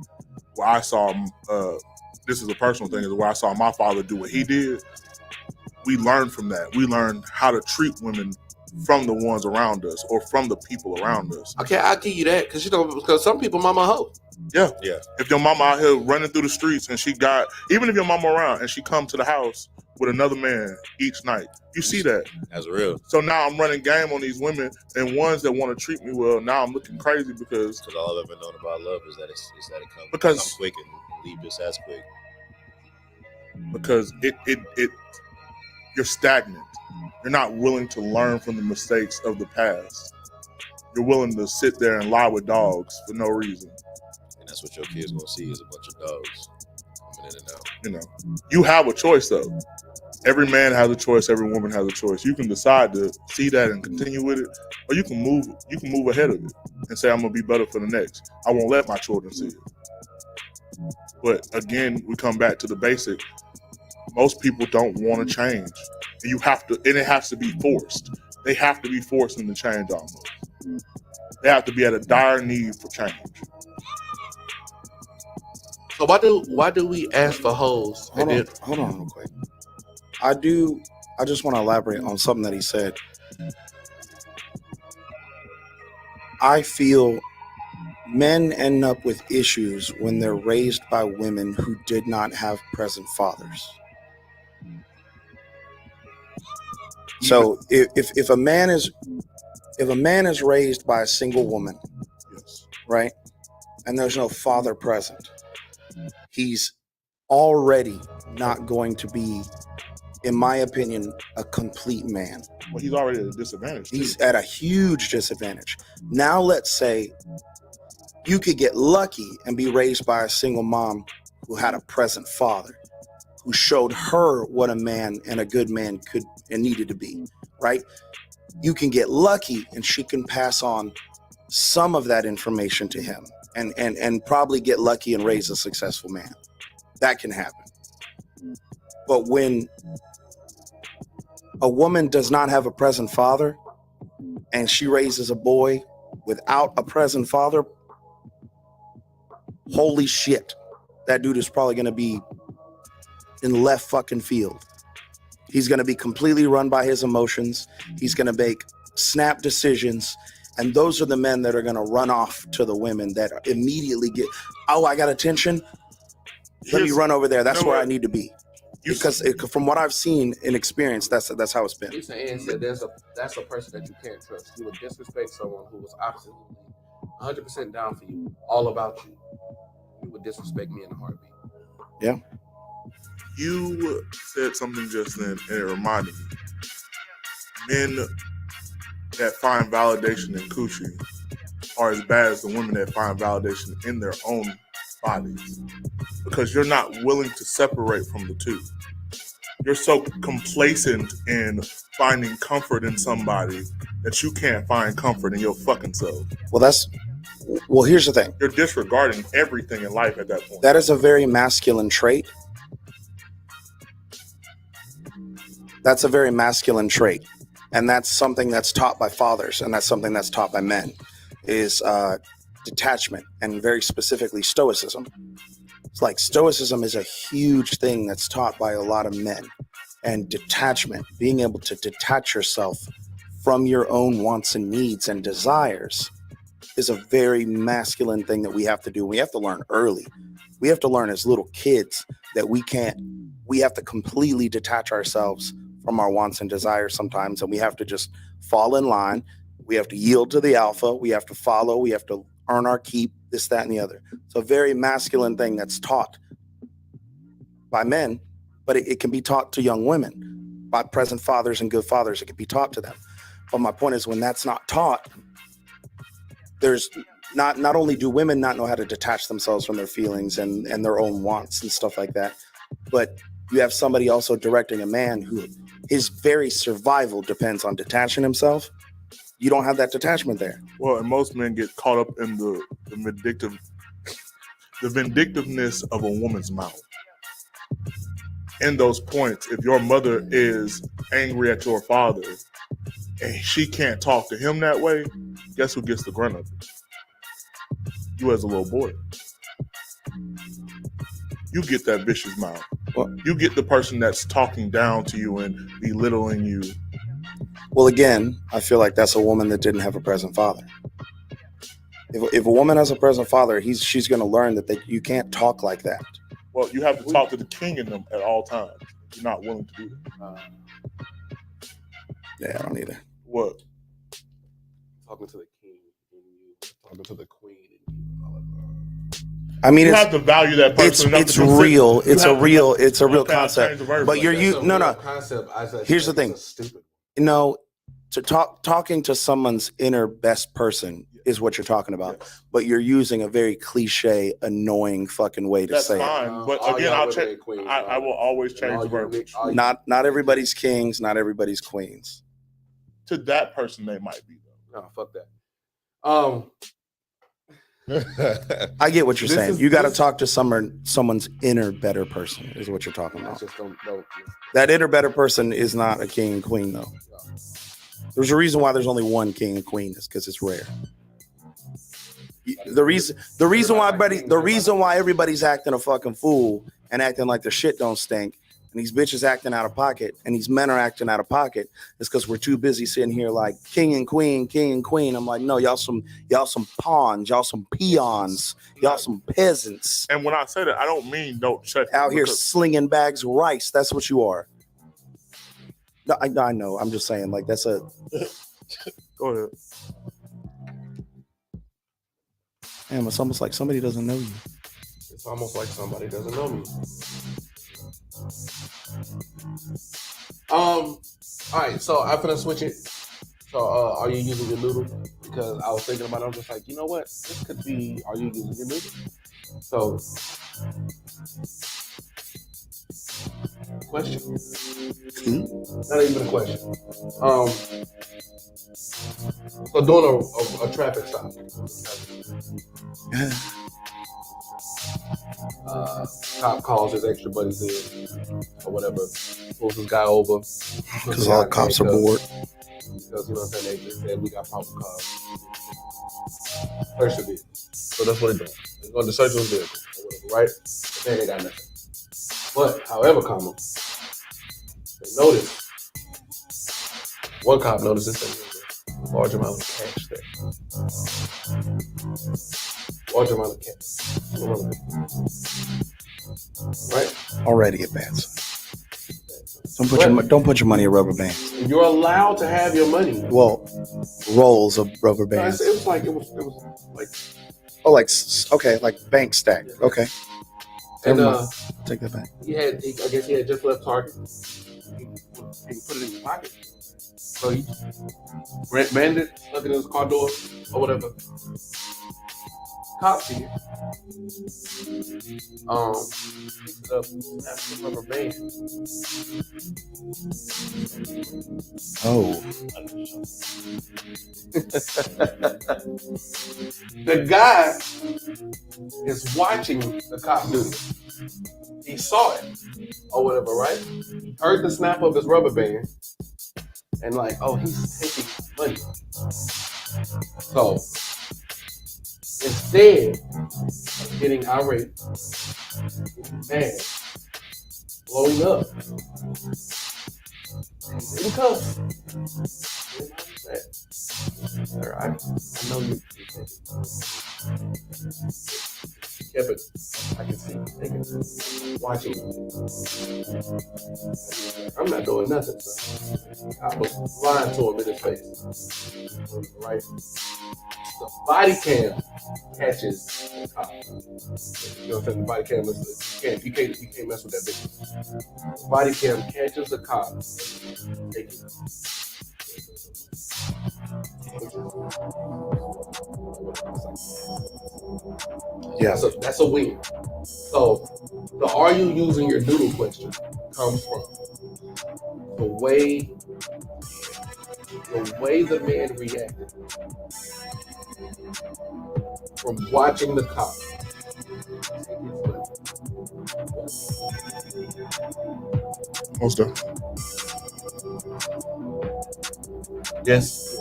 Speaker 9: where I saw, this is a personal thing, is where I saw my father do what he did. We learned from that. We learned how to treat women from the ones around us or from the people around us.
Speaker 2: Okay, I'll give you that because some people mama hoe.
Speaker 9: Yeah.
Speaker 8: Yeah.
Speaker 9: If your mama out here running through the streets and even if your mama around and she come to the house with another man each night, you see that.
Speaker 8: That's real.
Speaker 9: So now I'm running game on these women and ones that want to treat me well. Now I'm looking crazy because
Speaker 8: all I've ever known about love is that it comes
Speaker 9: Because-
Speaker 8: quick and leave just as quick.
Speaker 9: you're stagnant. You're not willing to learn from the mistakes of the past. You're willing to sit there and lie with dogs for no reason.
Speaker 8: And that's what your kids gonna see is a bunch of dogs coming in and out.
Speaker 9: You know, you have a choice though. Every man has a choice. Every woman has a choice. You can decide to see that and continue with it, or you can move ahead of it and say, I'm gonna be better for the next. I won't let my children see it. But again, we come back to the basic. Most people don't want to change. And it has to be forced. They have to be forced into change almost. They have to be at a dire need for change.
Speaker 2: So why do we ask for hoes?
Speaker 7: Hold on real quick. I just want to elaborate on something that he said. I feel men end up with issues when they're raised by women who did not have present fathers. So if a man is raised by a single woman,
Speaker 9: Yes.
Speaker 7: right, and there's no father present, he's already not going to be, in my opinion, a complete man.
Speaker 9: Well, he's already at a disadvantage.
Speaker 7: He's at a huge disadvantage. Now, let's say you could get lucky and be raised by a single mom who had a present father, who showed her what a man and a good man could and needed to be, right? You can get lucky and she can pass on some of that information to him and probably get lucky and raise a successful man. That can happen. But when a woman does not have a present father and she raises a boy without a present father, holy shit, that dude is probably going to be in left fucking field. He's going to be completely run by his emotions. He's going to make snap decisions. And those are the men that are going to run off to the women that immediately get, oh, I got attention. Let me run over there. That's where I need to be. Because from what I've seen in experience, that's how it's been.
Speaker 2: Lisa Ann said that's a person that you can't trust. You would disrespect someone who was absolutely 100% down for you, all about you. You would disrespect me in a heartbeat.
Speaker 7: Yeah.
Speaker 9: You said something just then, and it reminded me. Men that find validation in coochie are as bad as the women that find validation in their own bodies, because you're not willing to separate from the two. You're so complacent in finding comfort in somebody that you can't find comfort in your fucking self.
Speaker 7: Well, here's the thing.
Speaker 9: You're disregarding everything in life at that point.
Speaker 7: That is a very masculine trait. That's a very masculine trait. And that's something that's taught by fathers, and that's something that's taught by men, is detachment, and very specifically stoicism. It's like stoicism is a huge thing that's taught by a lot of men. And detachment, being able to detach yourself from your own wants and needs and desires, is a very masculine thing that we have to do. We have to learn early. We have to learn as little kids that we have to completely detach ourselves from our wants and desires sometimes, and we have to just fall in line. We have to yield to the alpha. We have to follow. We have to earn our keep, this, that, and the other. It's a very masculine thing that's taught by men, but it can be taught to young women by present fathers and good fathers. It can be taught to them. But my point is, when that's not taught, there's not only do women not know how to detach themselves from their feelings and their own wants and stuff like that, but you have somebody also directing a man who his very survival depends on detaching himself. You don't have that detachment there.
Speaker 9: Well, and most men get caught up in the vindictiveness of a woman's mouth. In those points, if your mother is angry at your father and she can't talk to him that way, guess who gets the grunt of it? You as a little boy. You get that vicious mouth.
Speaker 7: Well,
Speaker 9: you get the person that's talking down to you and belittling you.
Speaker 7: Well, again, I feel like that's a woman that didn't have a present father. If a woman has a present father, she's going to learn that you can't talk like that.
Speaker 9: Well, you have to talk to the king in them at all times. You're not willing to do that.
Speaker 7: Yeah, I don't either.
Speaker 9: What?
Speaker 2: Talking to the king in you, talking to the queen in you. All of
Speaker 7: I mean,
Speaker 9: you have to value that person.
Speaker 7: It's real. It's a real concept. But no.
Speaker 2: Concept.
Speaker 7: Here's the thing.
Speaker 2: Stupid.
Speaker 7: Talking to someone's inner best person is what you're talking about. Yes. But you're using a very cliche, annoying fucking way to say
Speaker 9: fine.
Speaker 7: it.
Speaker 9: But again, I will always change the verbiage.
Speaker 7: Not everybody's kings, not everybody's queens.
Speaker 9: To that person, they might be though.
Speaker 2: No, fuck that.
Speaker 7: I get what you're saying. You got to talk to someone's inner better person is what you're talking about.
Speaker 2: Just don't.
Speaker 7: That inner better person is not a king and queen though. There's a reason why there's only one king and queen is because it's rare. The reason why everybody's acting a fucking fool and acting like their shit don't stink, and these bitches acting out of pocket, and these men are acting out of pocket, is because we're too busy sitting here like king and queen. I'm like, no, y'all some pawns, y'all some peons, y'all some peasants.
Speaker 9: And when I say that, I don't mean don't check
Speaker 7: out here slinging bags of rice. That's what you are. No, I know. I'm just saying, like that's a.
Speaker 9: Go ahead.
Speaker 7: Damn, it's almost like somebody doesn't know you.
Speaker 2: It's almost like somebody doesn't know me. All right, so I'm gonna switch it. So, are you using your noodle? Because I was thinking about it. I'm just like, you know what? This could be. Are you using your noodle? So, question. Not even a question. So doing a traffic stop. Cop calls his extra buddies in or whatever, pulls this guy over
Speaker 7: because all cops are bored.
Speaker 2: Because you know what I'm saying, they just said we got problem cars. Search the vehicle. So that's what they're doing. They're going to search the vehicle or whatever, right? But then they got nothing. But however, they notice. One cop notices that there's a large amount of cash there. Large amount of cash. Right?
Speaker 7: Already a bad sign. Don't put your money in rubber bands.
Speaker 2: You're allowed to have your money.
Speaker 7: Well, rolls of rubber bands.
Speaker 2: It was like
Speaker 7: oh, like bank stack. Okay.
Speaker 2: And
Speaker 7: take that back.
Speaker 2: I guess he had just left Target. He put it in his pocket. So he ran it, stuck it in his car door or whatever. Cops here. Picked it up, snapped the rubber band.
Speaker 7: Oh.
Speaker 2: The guy is watching the cop do this. He saw it or whatever, right? He heard the snap of his rubber band and like, oh, he's taking money. So instead of getting irate, getting mad, blowing up, he's in cuffs. Sir, I know you. Yeah, but I can see thinking, watching. I'm not doing nothing, son. I was lying to him in his face. Right? The body cam catches the cop. You know what I'm saying? The body cam is you can't mess with that bitch. The body cam catches the cop. Take it.
Speaker 7: Yeah.
Speaker 2: So that's a win. So the "Are you using your noodle" question comes from the way the man reacted from watching the cop.
Speaker 9: Most definitely.
Speaker 2: Yes.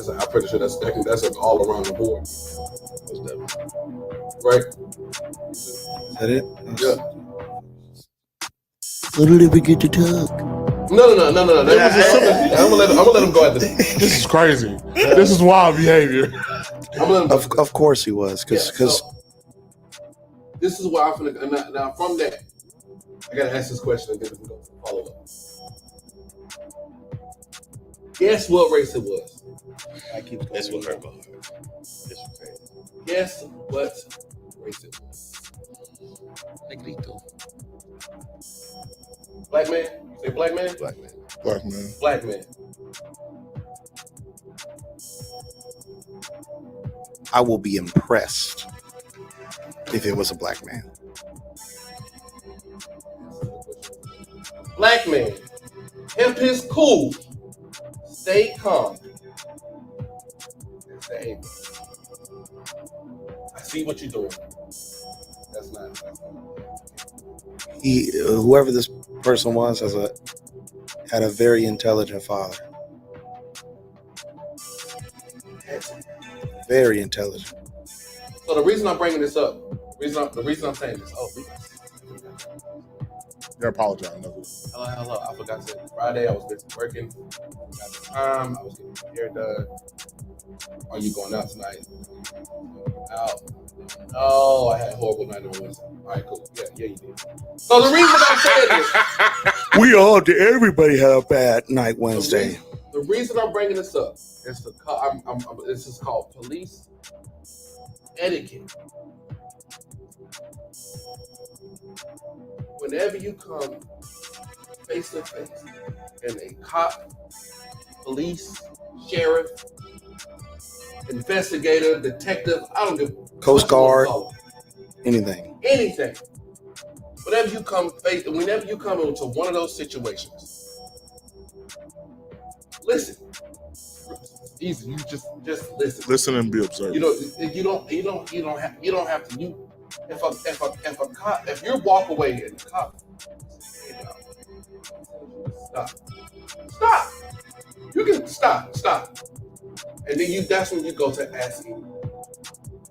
Speaker 2: I'm pretty sure that's like all around the board. Most definitely. Right?
Speaker 7: Is that it?
Speaker 2: Yeah.
Speaker 7: Little did we get to talk.
Speaker 2: No. I'm gonna let him go at this.
Speaker 9: This is crazy. This is wild behavior.
Speaker 7: Of course he was, because
Speaker 2: this is why I'm gonna now from that I gotta ask this question and then we can go follow up. Guess what race it was?
Speaker 8: This will hurt my heart. This was crazy.
Speaker 2: Guess what race it was?
Speaker 4: Negrito.
Speaker 2: Black man? You say black man?
Speaker 8: Black man.
Speaker 9: Black man.
Speaker 2: Black man.
Speaker 7: I will be impressed if it was a black man.
Speaker 2: Black man. Hemp is cool. Stay calm. Say, I see what you're doing. That's not.
Speaker 7: He, whoever this person was, had a very intelligent father. Very intelligent.
Speaker 2: So the reason I'm bringing this up, the reason I'm saying this,
Speaker 9: I apologize.
Speaker 2: hello. I forgot to say Friday. I was busy working. Got the time. I was getting my hair done. Are you going out tonight? Out. No, I had a horrible night on Wednesday. All right, cool. Yeah, you did. So the reason I'm saying this,
Speaker 7: We all did. Everybody had a bad night Wednesday.
Speaker 2: the reason I'm bringing this up is this is called police etiquette. Whenever you come face to face and a cop, police, sheriff, investigator, detective, I don't give
Speaker 7: Coast Guard,
Speaker 2: anything. Whenever you come into one of those situations, listen. Easy, you just listen.
Speaker 9: Listen and be observant.
Speaker 2: You don't have to. If you walk away and the cop, stop. You can stop. And then that's when you go to asking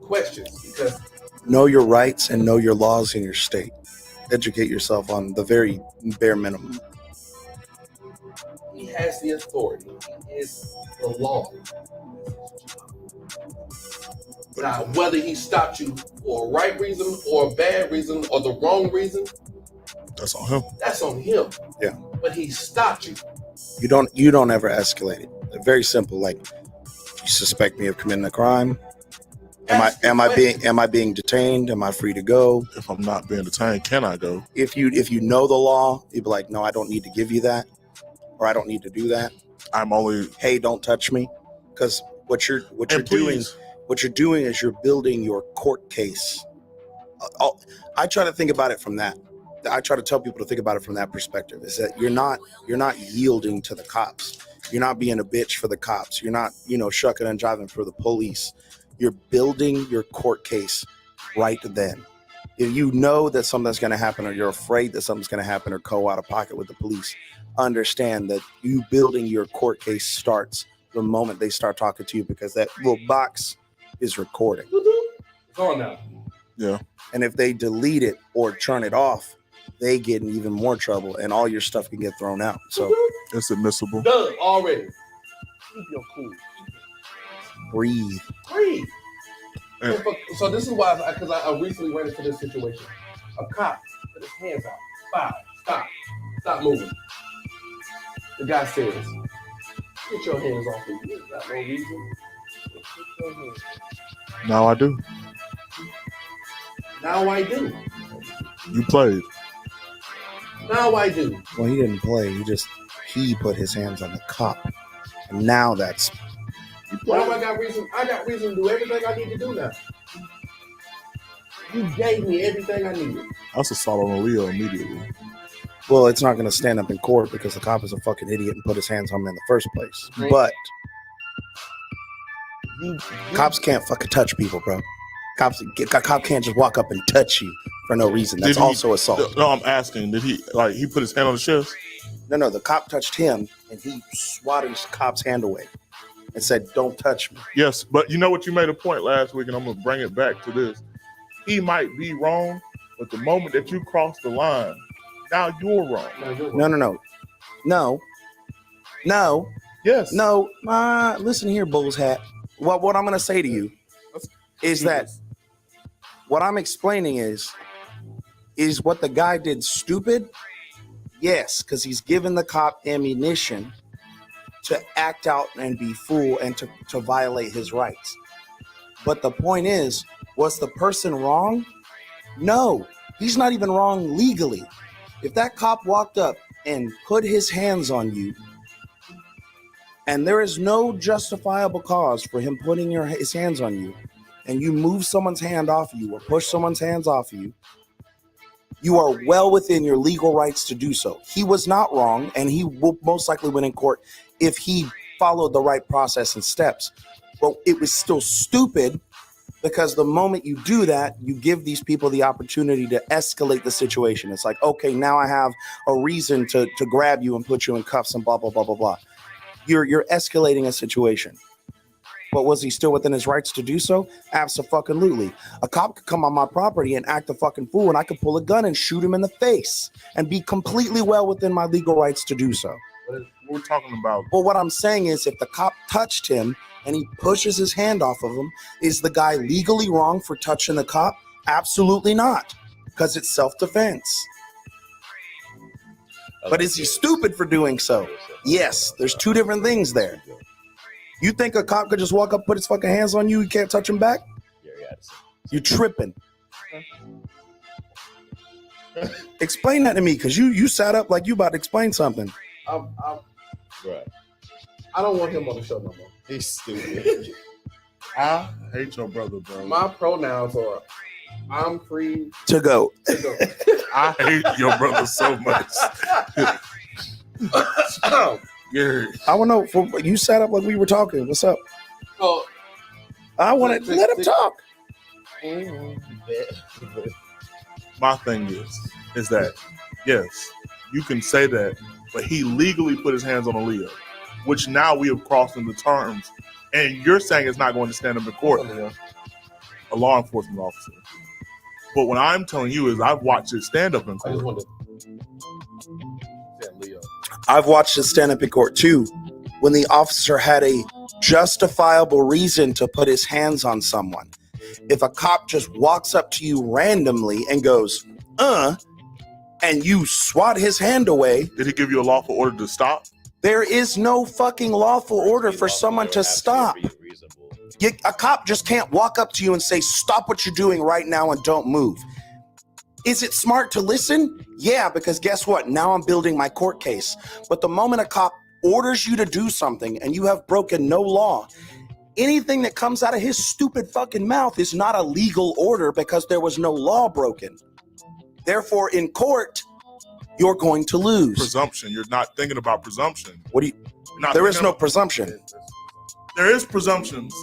Speaker 2: questions, because
Speaker 7: know your rights and know your laws in your state. Educate yourself on the very bare minimum.
Speaker 2: he has the authority. He is the law. Now, whether he stopped you for a right reason or a bad reason or the wrong reason,
Speaker 9: that's on him.
Speaker 2: That's on him.
Speaker 7: Yeah.
Speaker 2: But he stopped you.
Speaker 7: You don't ever escalate it. They're very simple. Like, you suspect me of committing a crime? Am I being detained? Am I free to go?
Speaker 9: If I'm not being detained, can I go?
Speaker 7: If you know the law, you'd be like, no, I don't need to give you that, or I don't need to do that. Hey, don't touch me, because what you're doing is you're building your court case. I try to think about it from that. I try to tell people to think about it from that perspective. Is that you're not yielding to the cops. You're not being a bitch for the cops. You're not shucking and jiving for the police. You're building your court case right then. If you know that something's going to happen, or you're afraid that something's going to happen, or go out of pocket with the police, understand that you building your court case starts the moment they start talking to you, because that little box is recording.
Speaker 2: It's on now.
Speaker 9: Yeah.
Speaker 7: And if they delete it or turn it off, they get in even more trouble, and all your stuff can get thrown out. So
Speaker 9: it's admissible.
Speaker 2: Done already. Keep your cool.
Speaker 7: Breathe.
Speaker 2: So this is why, because I recently ran into this situation. A cop put his hands out. Five. Stop moving. The guy says, "Get your hands off me. You ain't got no reason. Get your hands."
Speaker 9: Now I do.
Speaker 2: Now I do.
Speaker 9: You played.
Speaker 2: Now I do.
Speaker 7: Well, he didn't play. He put his hands on the cop, and now that's.
Speaker 2: Now I got reason. I got reason to do everything I need to do now. You gave me everything I needed.
Speaker 9: That's assault on Leo immediately.
Speaker 7: Well, it's not going to stand up in court because the cop is a fucking idiot and put his hands on him in the first place.
Speaker 2: Right.
Speaker 7: But cops can't fucking touch people, bro. A cop can't just walk up and touch you for no reason. That's also assault.
Speaker 9: No, I'm asking. Did he put his hand on the chest?
Speaker 7: No, the cop touched him and he swatted the cop's hand away and said, "Don't touch me."
Speaker 9: Yes, but you know what? You made a point last week, and I'm gonna bring it back to this. He might be wrong, but the moment that you cross the line, now you're wrong.
Speaker 7: No.
Speaker 9: Yes.
Speaker 7: No. Listen here, Bull's hat. What I'm going to say to you is that what I'm explaining is what the guy did stupid? Yes, because he's given the cop ammunition to act out and be fool and to violate his rights. But the point is, was the person wrong? No, he's not even wrong legally. If that cop walked up and put his hands on you, and there is no justifiable cause for him putting his hands on you, and you move someone's hand off you or push someone's hands off you, you are well within your legal rights to do so. He was not wrong, and he will most likely win in court if he followed the right process and steps. But it was still stupid because the moment you do that, you give these people the opportunity to escalate the situation. It's like, okay, now I have a reason to grab you and put you in cuffs and blah, blah, blah, blah, blah. You're escalating a situation. But was he still within his rights to do so? Absolutely. A cop could come on my property and act a fucking fool, and I could pull a gun and shoot him in the face and be completely well within my legal rights to do so.
Speaker 9: What we're talking about.
Speaker 7: Well, what I'm saying is if the cop touched him and he pushes his hand off of him, is the guy legally wrong for touching the cop? Absolutely not, because it's self-defense. But is he stupid for doing so? Yes, there's two different things there. You think a cop could just walk up, put his fucking hands on you, you can't touch him back? You're tripping. Explain that to me, because you sat up like you about to explain something.
Speaker 8: Right.
Speaker 2: I don't want him on the show no more.
Speaker 8: He's stupid.
Speaker 9: I hate your brother, bro.
Speaker 2: My pronouns are I'm free
Speaker 7: to go.
Speaker 9: I hate your brother so much. Yeah.
Speaker 7: I want to know. You sat up like we were talking. What's up?
Speaker 2: Oh,
Speaker 7: I want to let him talk.
Speaker 9: My thing is that yes, you can say that, but he legally put his hands on Aaliyah, which now we have crossed into terms, and you're saying it's not going to stand up in court. A law enforcement officer. But what I'm telling you is I've watched it stand up in court.
Speaker 7: I've watched it stand up in court too, when the officer had a justifiable reason to put his hands on someone. If a cop just walks up to you randomly and goes, and you swat his hand away.
Speaker 9: Did he give you a lawful order to stop?
Speaker 7: There is no fucking lawful order for someone to stop. A cop just can't walk up to you and say, stop what you're doing right now and don't move. Is it smart to listen? Yeah, because guess what? Now I'm building my court case. But the moment a cop orders you to do something and you have broken no law, anything that comes out of his stupid fucking mouth is not a legal order because there was no law broken. Therefore, in court, you're going to lose.
Speaker 9: Presumption. You're not thinking about presumption.
Speaker 7: What do you? There is no presumption.
Speaker 9: There is presumptions.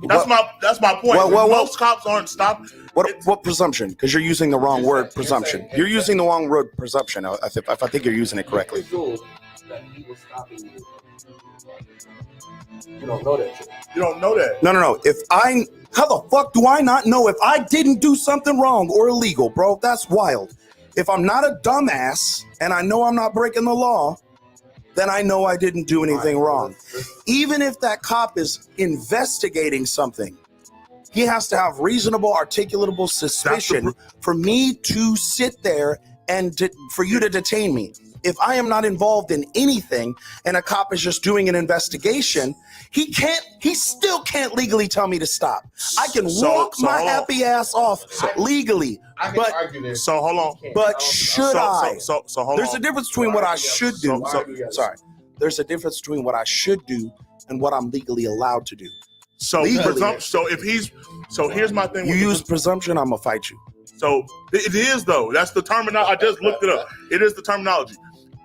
Speaker 9: That's my point. Most cops aren't stopping.
Speaker 7: What presumption? Because you're using the wrong word, presumption. You're using the wrong word, presumption. If I think you're using it correctly.
Speaker 2: You don't know that shit.
Speaker 9: You don't know that.
Speaker 7: No. How the fuck do I not know if I didn't do something wrong or illegal, bro? That's wild. If I'm not a dumbass and I know I'm not breaking the law, then I know I didn't do anything wrong. Even if that cop is investigating something, He has to have reasonable, articulatable suspicion for me to sit there and for you to detain me. If I am not involved in anything and a cop is just doing an investigation, he still can't legally tell me to stop. I can walk my happy ass off legally.
Speaker 9: So hold on.
Speaker 7: But should I?
Speaker 9: So hold
Speaker 7: There's
Speaker 9: on.
Speaker 7: a difference between what I should do. Sorry. There's a difference between what I should do and what I'm legally allowed to do.
Speaker 9: So here's my thing.
Speaker 7: You use presumption, I'm gonna fight you.
Speaker 9: So it is though. That's the terminology. I just looked it up. It is the terminology.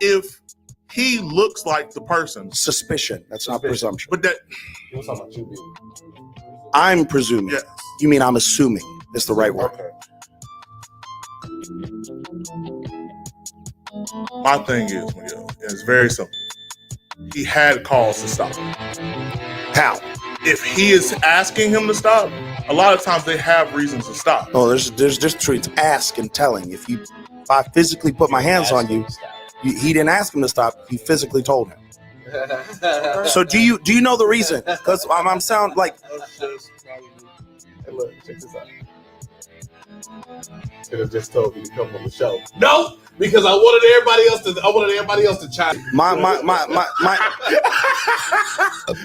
Speaker 9: If he looks like the person,
Speaker 7: Suspicion. That's not presumption.
Speaker 9: but that
Speaker 7: I'm presuming.
Speaker 9: Yeah.
Speaker 7: You mean I'm assuming is the right word.
Speaker 9: my thing is, Miguel, it's very simple. He had cause to stop.
Speaker 7: How?
Speaker 9: If he is asking him to stop, a lot of times they have reasons to stop.
Speaker 7: Oh, there's just between ask and telling. If I physically put my hands on you, he didn't ask him to stop. He physically told him. So do you know the reason? Because I'm sound like.
Speaker 2: Hey, look, check this out. Could have just told me to come on the show. No, because I wanted everybody else to chime.
Speaker 7: My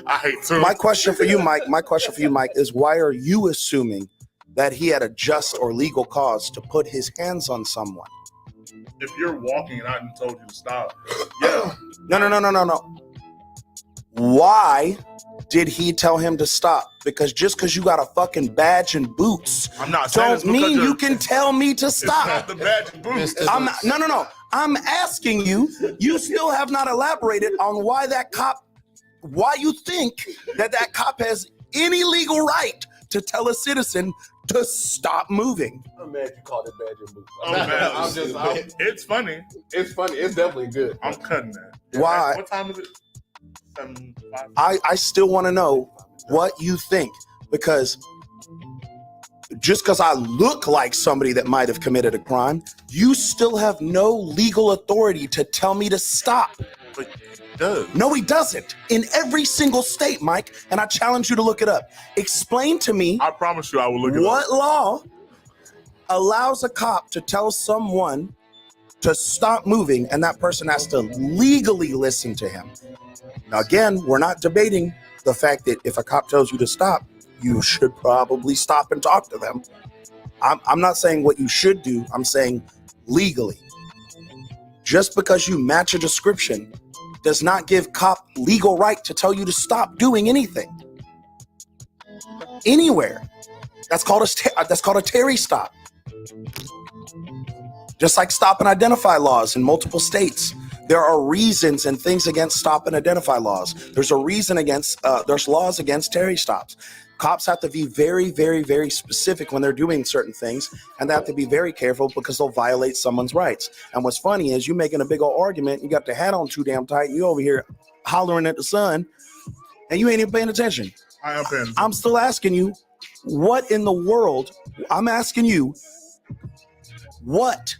Speaker 9: I hate to.
Speaker 7: My question for you, Mike, is why are you assuming that he had a just or legal cause to put his hands on someone?
Speaker 9: If you're walking and I told you to stop, yeah.
Speaker 7: No. Why did he tell him to stop? Because just because you got a fucking badge and boots,
Speaker 9: I'm not saying
Speaker 7: don't mean you can tell me to
Speaker 9: It's not
Speaker 7: stop.
Speaker 9: the badge and boots.
Speaker 7: I'm not, no. I'm asking you. You still have not elaborated on why you think that cop has any legal right to tell a citizen to stop moving.
Speaker 2: I'm mad you called it badge and boots.
Speaker 9: It's funny.
Speaker 2: It's funny. It's definitely good.
Speaker 9: I'm cutting that.
Speaker 7: Why?
Speaker 9: What time is it? 7:05?
Speaker 7: I still want to know what you think, because just because I look like somebody that might have committed a crime, you still have no legal authority to tell me to stop.
Speaker 9: But it does.
Speaker 7: No, he doesn't. In every single state, Mike, and I challenge you to look it up. Explain to me
Speaker 9: I promise you I will look it up.
Speaker 7: what law allows a cop to tell someone to stop moving and that person has to legally listen to him. Now, again, we're not debating the fact that if a cop tells you to stop, you should probably stop and talk to them. I'm not saying what you should do. I'm saying legally. Just because you match a description does not give cop legal right to tell you to stop doing anything. Anywhere. That's called a Terry stop. Just like stop and identify laws in multiple states. There are reasons and things against stop and identify laws. There's a reason against, there's laws against Terry stops. Cops have to be very, very, very specific when they're doing certain things, and they have to be very careful because they'll violate someone's rights. And what's funny is you making a big old argument, you got the hat on too damn tight, and you over here hollering at the sun, and you ain't even paying attention.
Speaker 9: I am paying attention.
Speaker 7: I'm still asking you, what in the world, I'm asking you, what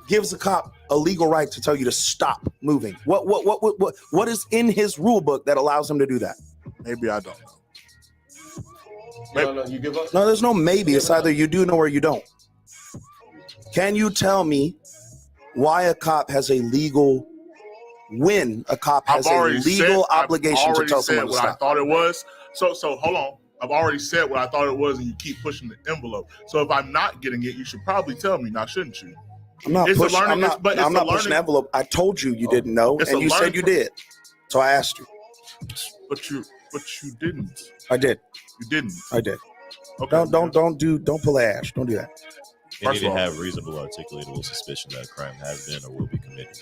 Speaker 7: gives a cop a legal right to tell you to stop moving? What is in his rule book that allows him to do that?
Speaker 9: Maybe I don't know.
Speaker 2: No, you give up?
Speaker 7: No, there's no maybe. It's either you do know or you don't. Can you tell me why a cop has a legal obligation to tell someone to
Speaker 9: what
Speaker 7: stop?
Speaker 9: I thought it was. So hold on. I've already said what I thought it was, and you keep pushing the envelope. So if I'm not getting it, you should probably tell me now, shouldn't you?
Speaker 7: I'm not
Speaker 9: It's a
Speaker 7: pushing.
Speaker 9: learning-
Speaker 7: I'm not,
Speaker 9: but it's
Speaker 7: I'm
Speaker 9: a
Speaker 7: not pushing the
Speaker 9: learning-
Speaker 7: envelope. I told you you didn't know,
Speaker 9: It's
Speaker 7: and
Speaker 9: a
Speaker 7: you said
Speaker 9: learning
Speaker 7: you
Speaker 9: pro-
Speaker 7: did. So I asked you.
Speaker 9: But you didn't.
Speaker 7: I did.
Speaker 9: You didn't.
Speaker 7: I did.
Speaker 9: Okay.
Speaker 7: Don't pull ash. Don't do that.
Speaker 8: They
Speaker 9: First
Speaker 8: need
Speaker 9: of
Speaker 8: to
Speaker 9: all-
Speaker 8: have reasonable, articulatable suspicion that a crime has been or will be committed.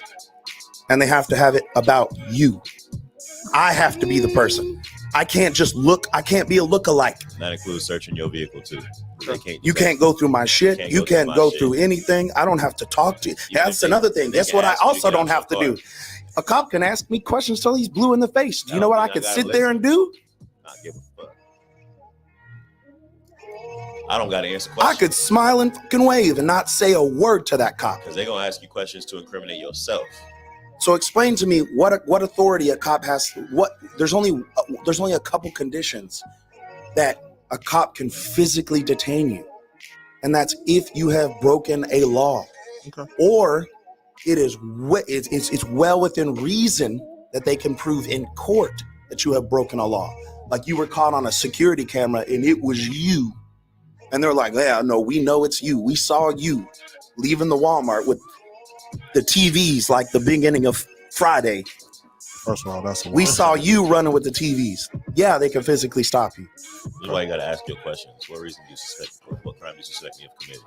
Speaker 7: And they have to have it about you. I have to be the person. I can't just look. I can't be a lookalike.
Speaker 8: And that includes searching your vehicle too. They can't.
Speaker 7: You can't go through my shit.
Speaker 8: Can't
Speaker 7: You
Speaker 8: go through
Speaker 7: can't
Speaker 8: my
Speaker 7: go
Speaker 8: shit.
Speaker 7: through anything. I don't have to talk to you. That's
Speaker 8: if they-
Speaker 7: another thing.
Speaker 8: they
Speaker 7: That's
Speaker 8: can
Speaker 7: what I
Speaker 8: ask you to
Speaker 7: also
Speaker 8: get
Speaker 7: don't
Speaker 8: out
Speaker 7: have to
Speaker 8: your
Speaker 7: do. A cop can ask me questions till he's blue in the face. Do you know what I could sit there and do?
Speaker 8: Not give a fuck. I don't got to answer
Speaker 7: I
Speaker 8: questions.
Speaker 7: could smile and fucking wave and not say a word to that cop.
Speaker 8: Because they're going to ask you questions to incriminate yourself.
Speaker 7: So explain to me what authority a cop has. There's only a couple conditions that a cop can physically detain you. And that's if you have broken a law.
Speaker 9: Okay.
Speaker 7: Or it's well within reason that they can prove in court that you have broken a law. Like you were caught on a security camera and it was you. And they're like, yeah, no, we know it's you. We saw you leaving the Walmart with the TVs like the beginning of Friday.
Speaker 9: First of all, that's
Speaker 7: We saw you running with the TVs. Yeah, they can physically stop you.
Speaker 8: That's why you got to ask your questions. What reason do you suspect? What crime do you suspect me of committing?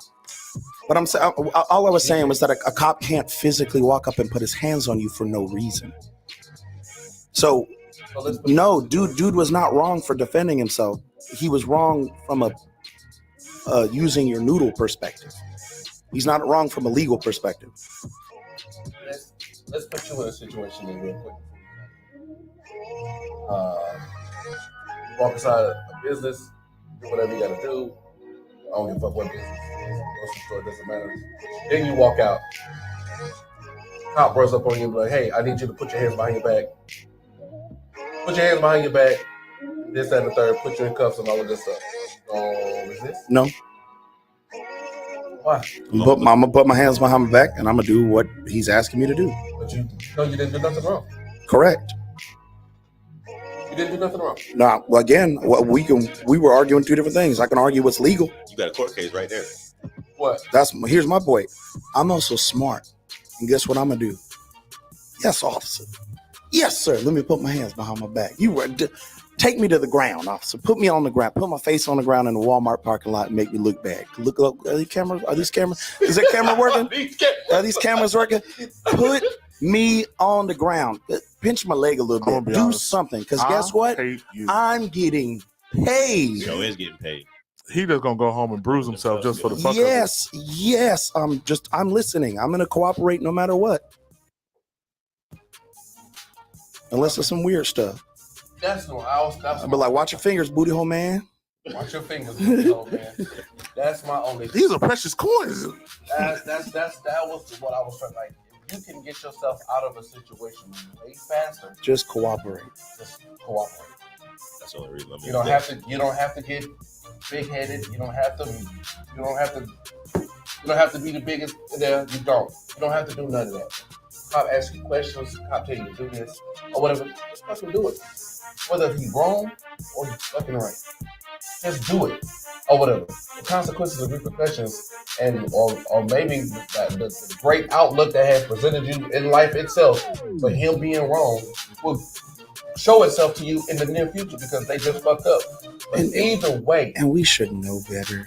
Speaker 7: But I'm saying, all I was saying was that a cop can't physically walk up and put his hands on you for no reason. So, no, dude was not wrong for defending himself. He was wrong from a using your noodle perspective. He's not wrong from a legal perspective.
Speaker 2: Let's put you in a situation real quick. Walk inside a business, do whatever you gotta do. I don't give a fuck what business. Grocery store, doesn't matter. Then you walk out. Cop runs up on you and be like, hey, I need you to put your hands behind your back. Put your hands behind your back. This, that, and the third. Put you in cuffs and all of this stuff. Resist?
Speaker 7: No.
Speaker 2: Why?
Speaker 7: I'm gonna put my hands behind my back and I'm gonna do what he's asking me to do.
Speaker 2: But you didn't do nothing wrong.
Speaker 7: Correct.
Speaker 2: You didn't do nothing wrong.
Speaker 7: Now, again, we were arguing two different things. I can argue what's legal.
Speaker 8: You got a court case right there.
Speaker 2: What?
Speaker 7: Here's my point. I'm also smart. And guess what I'm gonna do? Yes, officer. Yes, sir. Let me put my hands behind my back. Take me to the ground, officer. Put me on the ground. Put my face on the ground in the Walmart parking lot and make me look bad. Look up. Are these cameras? Is that camera working? Are these cameras working? Put me on the ground. Pinch my leg a little bit. Do something. Because guess what? I'm getting paid.
Speaker 8: Joe is getting paid.
Speaker 9: He just gonna go home and bruise himself just for the fuck of it.
Speaker 7: Yes. I'm listening. I'm gonna cooperate no matter what. Unless it's some weird stuff.
Speaker 2: That's no. I'll
Speaker 7: be like, watch your fingers, booty hole man.
Speaker 2: Watch your fingers, booty hole man. That's my only.
Speaker 9: These are precious coins.
Speaker 2: That was what I was trying. Like, if you can get yourself out of a situation way faster,
Speaker 7: just cooperate.
Speaker 2: Just cooperate.
Speaker 8: That's the only reason.
Speaker 2: You don't have to get big headed. You don't have to be the biggest there. You don't have to do none of that. Cop ask you questions. Cop tell you to do this or whatever. Just fucking do it. Whether he's wrong or he's fucking right, just do it or whatever. The consequences and repercussions, and or maybe the great outlook that has presented you in life itself, but him being wrong will show itself to you in the near future because they just fucked up. But either way,
Speaker 7: and we should know better.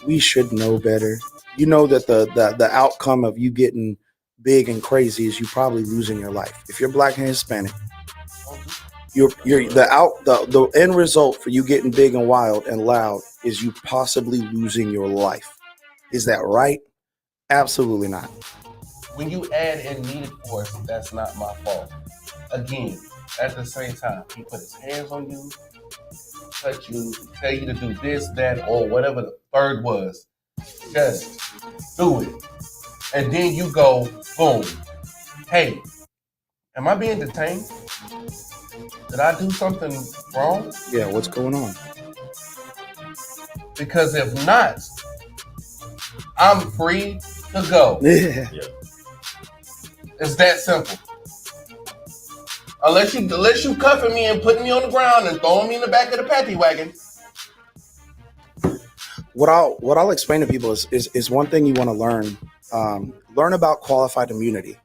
Speaker 7: We should know better. You know that the outcome of you getting big and crazy is you probably losing your life. If you're black and Hispanic, the end result for you getting big and wild and loud is you possibly losing your life. Is that right? Absolutely not.
Speaker 2: When you add in needed force, that's not my fault. Again, at the same time, he put his hands on you, touch you, tell you to do this, that, or whatever the third was. Just do it. And then you go, boom. Hey, am I being detained? Did I do something wrong?
Speaker 7: Yeah, what's going on?
Speaker 2: Because if not, I'm free to go.
Speaker 7: Yeah.
Speaker 2: It's that simple. Unless you cuffing me and putting me on the ground and throwing me in the back of the paddy wagon.
Speaker 7: What I'll explain to people is one thing you want to learn. Learn about qualified immunity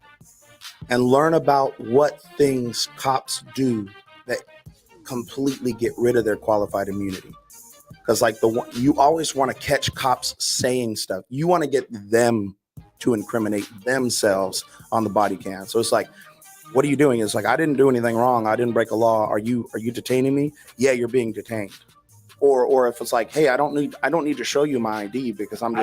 Speaker 7: and learn about what things cops do that completely get rid of their qualified immunity. Because you always want to catch cops saying stuff. You want to get them to incriminate themselves on the body cam. So it's like, what are you doing? It's like, I didn't do anything wrong. I didn't break a law. Are you detaining me? Yeah, you're being detained. Or if it's like, hey, I don't need to show you my ID because I'm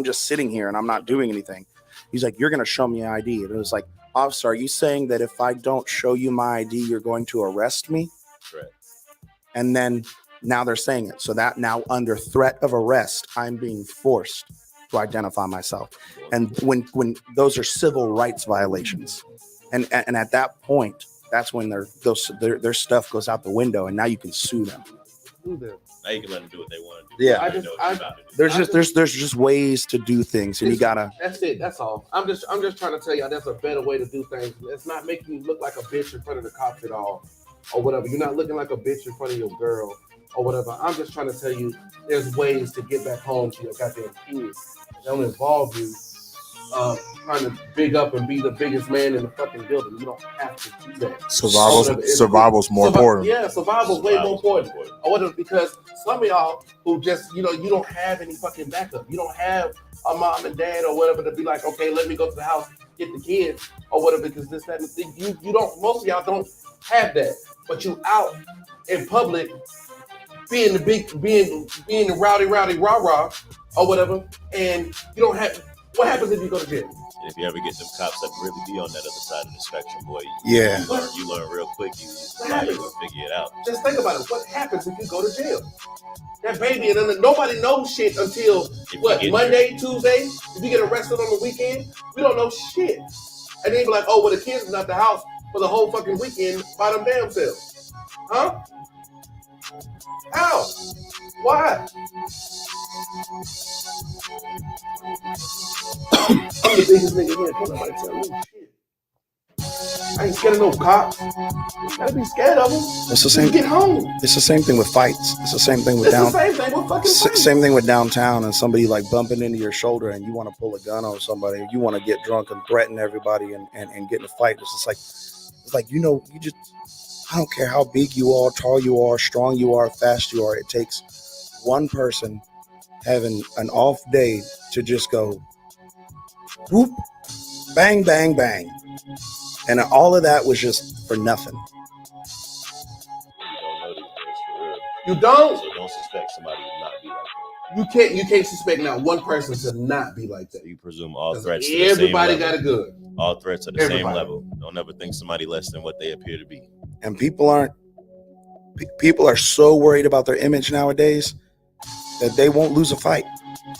Speaker 7: just sitting here and I'm not doing anything. He's like, you're gonna show me an ID. And it was like, officer, are you saying that if I don't show you my ID, you're going to arrest me?
Speaker 8: Correct.
Speaker 7: And then now they're saying it. So that now under threat of arrest, I'm being forced to identify myself. And when those are civil rights violations. And at that point, that's when their stuff goes out the window and now you can sue them.
Speaker 10: do that.
Speaker 8: Now you can let them do what they want to do.
Speaker 7: Yeah.
Speaker 8: I just,
Speaker 7: There's just ways to do things, and you gotta.
Speaker 10: That's it. That's all. I'm just trying to tell y'all that's a better way to do things. It's not making you look like a bitch in front of the cops at all, or whatever. You're not looking like a bitch in front of your girl or whatever. I'm just trying to tell you there's ways to get back home to your goddamn kids. It don't involve you trying to big up and be the biggest man in the fucking building. You don't have to do that.
Speaker 9: Survival's more important.
Speaker 10: Yeah, survival's way more important. Or whatever, because some of y'all who just, you don't have any fucking backup. You don't have a mom and dad or whatever to be like, okay, let me go to the house, get the kids or whatever, because this, that, and the thing. You don't, most of y'all don't have that. But you out in public being the rowdy rah-rah or whatever, and you don't have. What happens if you go to jail?
Speaker 8: If you ever get them cops that really be on that other side of the spectrum, boy,
Speaker 7: Yeah.
Speaker 8: you learn real quick. You will figure it out.
Speaker 10: Just think about it. What happens if you go to jail? That baby, and then nobody knows shit until Monday, Tuesday. If you get arrested on the weekend, we don't know shit. And then be like, oh, well, the kids was at the house for the whole fucking weekend by them damn selves. Huh? How? Why? I'm the biggest nigga here. Can't nobody tell me shit. I ain't scared of no cops. You gotta be scared of them.
Speaker 7: It's the same.
Speaker 10: Get home.
Speaker 7: It's the same thing with fights. It's the same thing with
Speaker 10: It's the same thing with fucking fights.
Speaker 7: Same thing with downtown, and somebody like bumping into your shoulder, and you want to pull a gun on somebody, you want to get drunk and threaten everybody and get in a fight. It's like you just. I don't care how big you are, tall you are, strong you are, fast you are. It takes one person having an off day to just go whoop, bang, bang, bang. And all of that was just for nothing.
Speaker 10: You don't?
Speaker 8: So don't suspect somebody to not be like that.
Speaker 10: You can't suspect not one person to not be like that.
Speaker 8: So you presume all threats to the same
Speaker 10: everybody
Speaker 8: level.
Speaker 10: got a good.
Speaker 8: All threats are the same level. Don't ever think somebody less than what they appear to be.
Speaker 7: And people are so worried about their image nowadays that they won't lose a fight.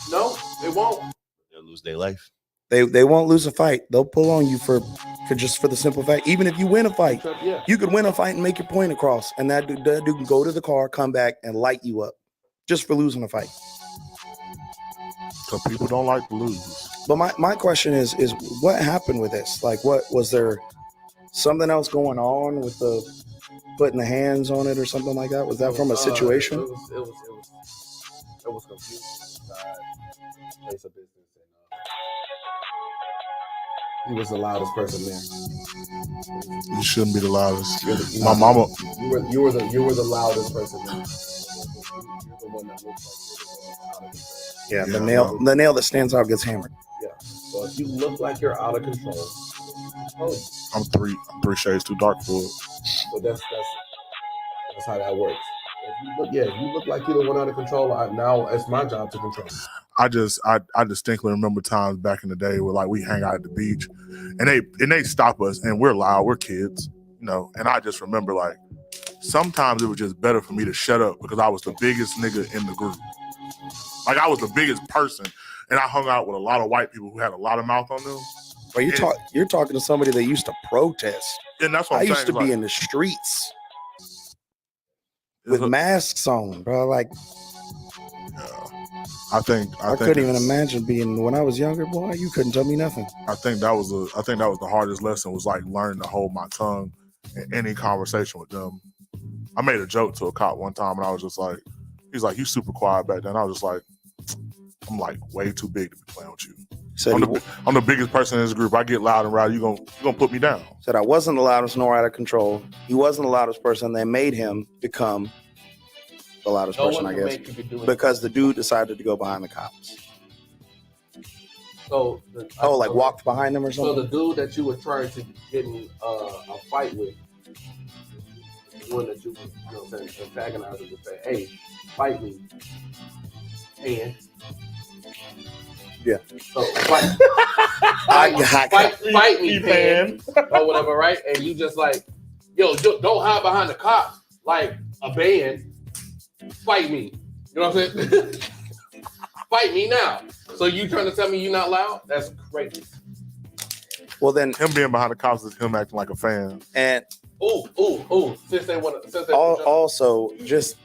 Speaker 10: No, they won't.
Speaker 8: They'll lose their life.
Speaker 7: They won't lose a fight. They'll pull on you for the simple fact. Even if you win a fight, you could win a fight and make your point across, and that dude can go to the car, come back, and light you up just for losing a fight.
Speaker 9: So people don't like to lose.
Speaker 7: But my question is what happened with this? Like, what was there? Something else going on with the putting the hands on it or something like that? Was that from a situation?
Speaker 10: It was confusing place of business, and he was the loudest person there.
Speaker 9: You shouldn't be the loudest.
Speaker 10: My
Speaker 9: mama.
Speaker 10: You were the loudest person there. You're the one that looks like
Speaker 7: Yeah, the nail that stands out gets hammered.
Speaker 10: Yeah. So if you look like you're out of control,
Speaker 9: I'm three shades too dark for it.
Speaker 10: So that's how that works. If you look like you're the one out of control, now it's my job to control you.
Speaker 9: I distinctly remember times back in the day where like we hang out at the beach and they stop us and we're loud, we're kids, and I just remember like sometimes it was just better for me to shut up because I was the biggest nigga in the group. Like I was the biggest person and I hung out with a lot of white people who had a lot of mouth on them.
Speaker 7: But you're talking to somebody that used to protest.
Speaker 9: And that's what I'm
Speaker 7: saying. I used to be in the streets with masks on, bro. Like,
Speaker 9: I
Speaker 7: couldn't even imagine being when I was younger, boy. You couldn't tell me nothing.
Speaker 9: I think that was the hardest lesson was like learning to hold my tongue in any conversation with them. I made a joke to a cop one time, and I was just like, he's like, "You super quiet back then." I was just like, "I'm like way too big to be playing with you." I'm the biggest person in this group. I get loud and rowdy. You gonna put me down.
Speaker 7: Said I wasn't the loudest nor out of control. He wasn't the loudest person. They made him become the loudest person, I guess, because the dude decided to go behind the cops.
Speaker 10: So
Speaker 7: walked behind them or something.
Speaker 10: So the dude that you were trying to get in a fight with, the one that you were antagonizing, would say, "Hey, fight me," and
Speaker 7: yeah.
Speaker 10: So fight me, Pan, or whatever, right? And you just like, yo, don't hide behind the cops like a band. Fight me. You know what I'm saying? Fight me now. So you trying to tell me you're not loud? That's crazy.
Speaker 7: Well, then
Speaker 9: him being behind the cops is him acting like a fan.
Speaker 7: And
Speaker 10: ooh. Since they want to.
Speaker 7: Also, just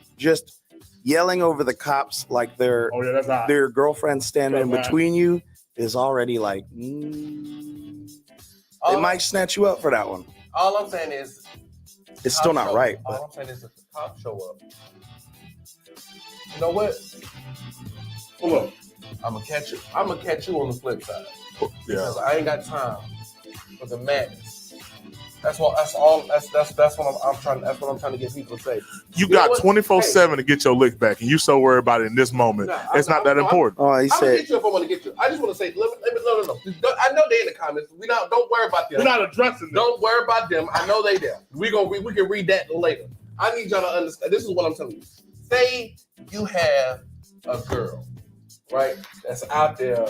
Speaker 7: yelling over the cops like they're
Speaker 9: Oh yeah, that's hot.
Speaker 7: their girlfriend standing in
Speaker 9: That's hot.
Speaker 7: between you is already like, they
Speaker 10: All,
Speaker 7: might snatch you up for that one.
Speaker 10: all I'm saying is,
Speaker 7: It's still
Speaker 10: cop
Speaker 7: not
Speaker 10: show-
Speaker 7: right,
Speaker 10: All
Speaker 7: but
Speaker 10: I'm saying is, if the cops show up, you know what?
Speaker 9: Hold up.
Speaker 10: I'm gonna catch you. I'm gonna catch you on the flip side
Speaker 9: Yeah.
Speaker 10: because I ain't got time for the madness. That's what. That's all. That's what I'm trying. That's what I'm trying to get people to say.
Speaker 9: You
Speaker 10: know
Speaker 9: got
Speaker 10: what?
Speaker 9: 24/7 to get your lick back, and you so worried about it in this moment.
Speaker 10: Nah,
Speaker 9: It's not that
Speaker 10: I'm-
Speaker 9: important.
Speaker 7: oh, he
Speaker 10: I'm gonna
Speaker 7: said,
Speaker 10: get you if I want to get you. I just want to say, no. I know they in the comments. Don't worry about them.
Speaker 9: We're not addressing them.
Speaker 10: Don't worry about them. I know they there. We can read that later. I need y'all to understand. This is what I'm telling you. Say you have a girl, right? That's out there,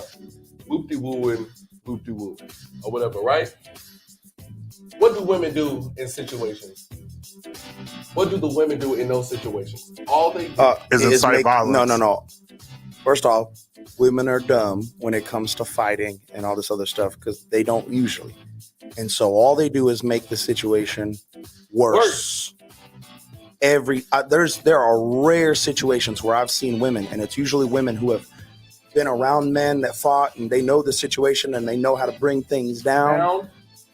Speaker 10: whoop-de-wooing, whoop-de-woo, or whatever, right? What do women do in situations? What do the women do in those situations? All they do.
Speaker 9: Is incite violence.
Speaker 7: No. First off, women are dumb when it comes to fighting and all this other stuff because they don't usually. And so all they do is make the situation worse. There are rare situations where I've seen women, and it's usually women who have been around men that fought and they know the situation and they know how to bring things down.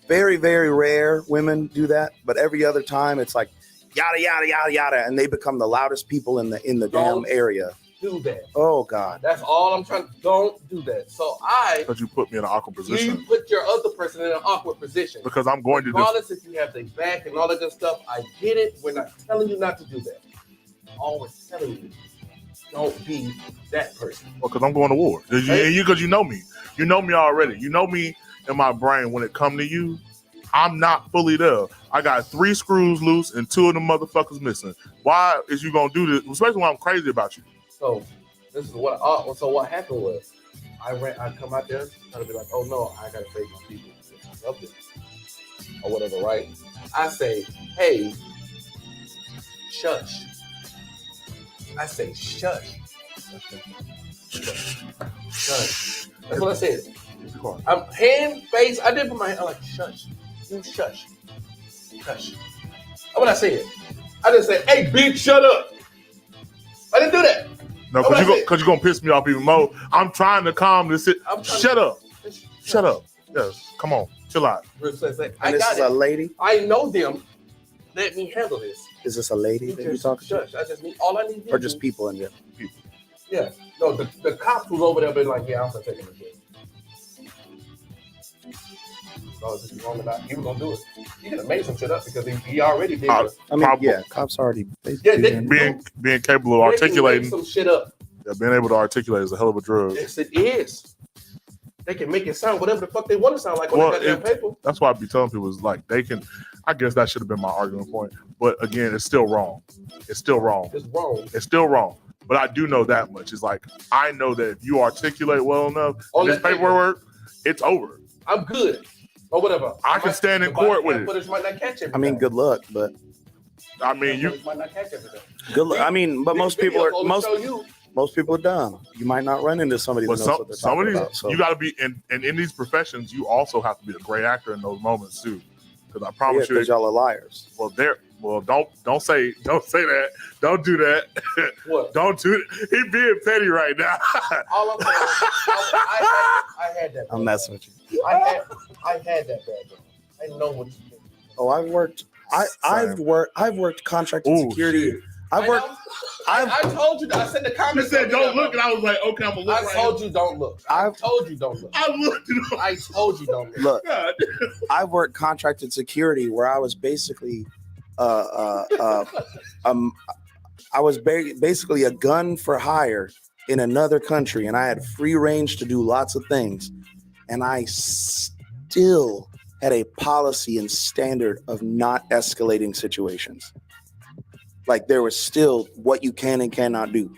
Speaker 7: Very, very rare women do that, but every other time it's like yada yada yada yada, and they become the loudest people in the damn area.
Speaker 10: Do that.
Speaker 7: Oh God.
Speaker 10: That's all I'm trying. Don't do that. So
Speaker 9: Because you put me in an awkward
Speaker 10: you
Speaker 9: position.
Speaker 10: put your other person in an awkward position.
Speaker 9: Because I'm going to do.
Speaker 10: Regardless if you have their back and all that good stuff, I get it. We're not telling you not to do that. All we're telling you, don't be that person.
Speaker 9: Because I'm going to war. Because you know me. You know me already. You know me in my brain. When it come to you, I'm not fully there. I got 3 screws loose and 2 of them motherfuckers missing. Why is you gonna do this? Especially when I'm crazy about you.
Speaker 10: So this is what. So what happened was, I come out there trying to be like, oh no, I gotta save my people, something or whatever, right? I say, hey, shush. I say, shush. Shush. That's what I said. I'm hand, face. I did put my hand. I'm like, shush. You shush. Shush. That's what I said. I didn't say, hey, bitch, shut up. I didn't do that.
Speaker 9: No, because you're gonna piss me off even more. I'm trying to calm this. Shut up. Shut up. Yes. Come on. Chill out.
Speaker 10: I
Speaker 7: And this
Speaker 10: got
Speaker 7: is
Speaker 10: it.
Speaker 7: a lady?
Speaker 10: I know them. Let me handle this.
Speaker 7: Is this a lady that you're
Speaker 10: Just
Speaker 7: talking to?
Speaker 10: shush. I just need all I need.
Speaker 7: Or just people in there?
Speaker 10: Yeah. No, the cops who's over there been like, yeah, I'm gonna take him to jail. No, this is wrong or not. He was gonna do it. He could have made some shit up because he already did.
Speaker 7: I mean, yeah, cops already.
Speaker 9: Being capable of
Speaker 10: They can
Speaker 9: articulating.
Speaker 10: make some shit up.
Speaker 9: Yeah, being able to articulate is a hell of a drug.
Speaker 10: Yes, it is. They can make it sound whatever the fuck they want to sound like on
Speaker 9: Well,
Speaker 10: that goddamn paper.
Speaker 9: that's why I be telling people is like they can. I guess that should have been my argument point, but again, it's still wrong. It's still wrong.
Speaker 10: It's wrong.
Speaker 9: It's still wrong. But I do know that much. It's like I know that if you articulate well enough,
Speaker 10: On
Speaker 9: this
Speaker 10: that paper.
Speaker 9: paperwork, it's over.
Speaker 10: I'm good. Or whatever.
Speaker 9: I can stand in court with it.
Speaker 10: Footage might not catch everything.
Speaker 7: I mean, good luck, but
Speaker 9: I mean, you
Speaker 10: might not catch everything.
Speaker 7: good luck. I mean, but most people are
Speaker 10: Show you.
Speaker 7: most people are dumb. You might not run into somebody that
Speaker 9: But
Speaker 7: knows what they're
Speaker 9: some of
Speaker 7: talking
Speaker 9: these,
Speaker 7: about. So
Speaker 9: you got to be in these professions. You also have to be a great actor in those moments too. Because I
Speaker 7: yeah,
Speaker 9: promise you,
Speaker 7: because y'all are liars.
Speaker 9: don't say that. Don't do that.
Speaker 10: What?
Speaker 9: Don't do it. He being petty right now.
Speaker 10: All I'm saying is, I had that.
Speaker 7: I'm messing with you.
Speaker 10: I had that bad. I know what you think.
Speaker 7: Oh, I've worked contracted
Speaker 9: Ooh,
Speaker 7: security.
Speaker 9: shit.
Speaker 10: I told you. I said the
Speaker 9: You
Speaker 10: comments.
Speaker 9: said don't look, and I was like, okay, I'm gonna look.
Speaker 10: I told you don't look. I told you don't look.
Speaker 9: I looked.
Speaker 10: I told you don't look.
Speaker 7: Look,
Speaker 9: God.
Speaker 7: I've worked contracted security where I was basically, basically a gun for hire in another country, and I had free range to do lots of things, and I still had a policy and standard of not escalating situations. Like there was still what you can and cannot do.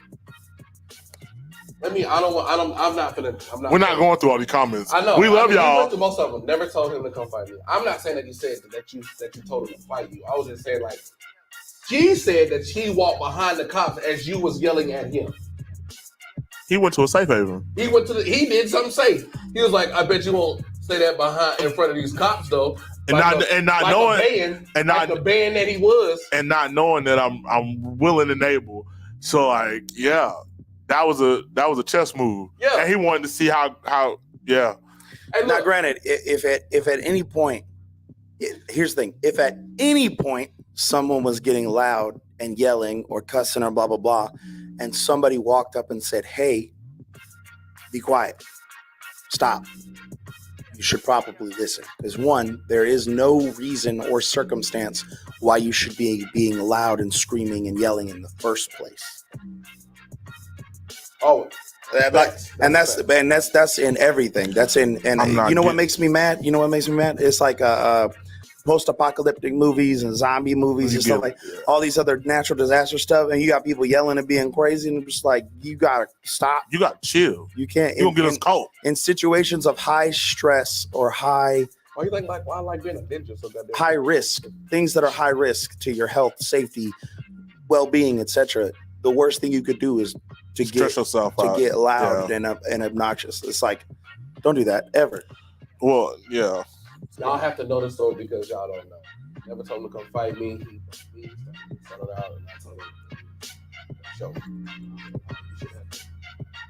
Speaker 10: I'm not gonna.
Speaker 9: We're not going through all these comments.
Speaker 10: I know.
Speaker 9: We love
Speaker 10: We
Speaker 9: y'all.
Speaker 10: went through most of them. Never told him to come fight me. I'm not saying that you said that you told him to fight you. I was just saying like, she said that she walked behind the cops as you was yelling at him.
Speaker 9: He went to a safe haven.
Speaker 10: He did something safe. He was like, I bet you won't say that in front of these cops though.
Speaker 9: And not knowing
Speaker 10: the band that he was.
Speaker 9: And not knowing that I'm willing and able So like, yeah, that was a chess move.
Speaker 10: Yeah.
Speaker 9: And he wanted to see how yeah.
Speaker 10: Hey,
Speaker 7: Now,
Speaker 10: look,
Speaker 7: granted, if at any point, here's the thing: if at any point someone was getting loud and yelling or cussing or blah blah blah, and somebody walked up and said, "Hey, be quiet, stop," you should probably listen. Because one, there is no reason or circumstance why you should be being loud and screaming and yelling in the first place.
Speaker 10: oh,
Speaker 7: That's in everything. That's in, and
Speaker 9: I'm not
Speaker 7: you know what
Speaker 9: getting-
Speaker 7: makes me mad? You know what makes me mad? It's like post-apocalyptic movies and zombie movies and stuff like all these other natural disaster stuff, and you got people yelling and being crazy, and it's just like, you gotta stop.
Speaker 9: You got to chill.
Speaker 7: You can't.
Speaker 9: You gonna get us caught.
Speaker 7: in situations of high stress or high
Speaker 10: why you think like why I like being a ninja so goddamn?
Speaker 7: high risk, things that are high risk to your health, safety, well-being, etc. The worst thing you could do is to
Speaker 9: Stress yourself out.
Speaker 7: get loud and obnoxious. It's like, don't do that ever.
Speaker 9: Well, yeah.
Speaker 10: Y'all have to know this story because y'all don't know. Never told him to come fight me. He settled out and I told him show.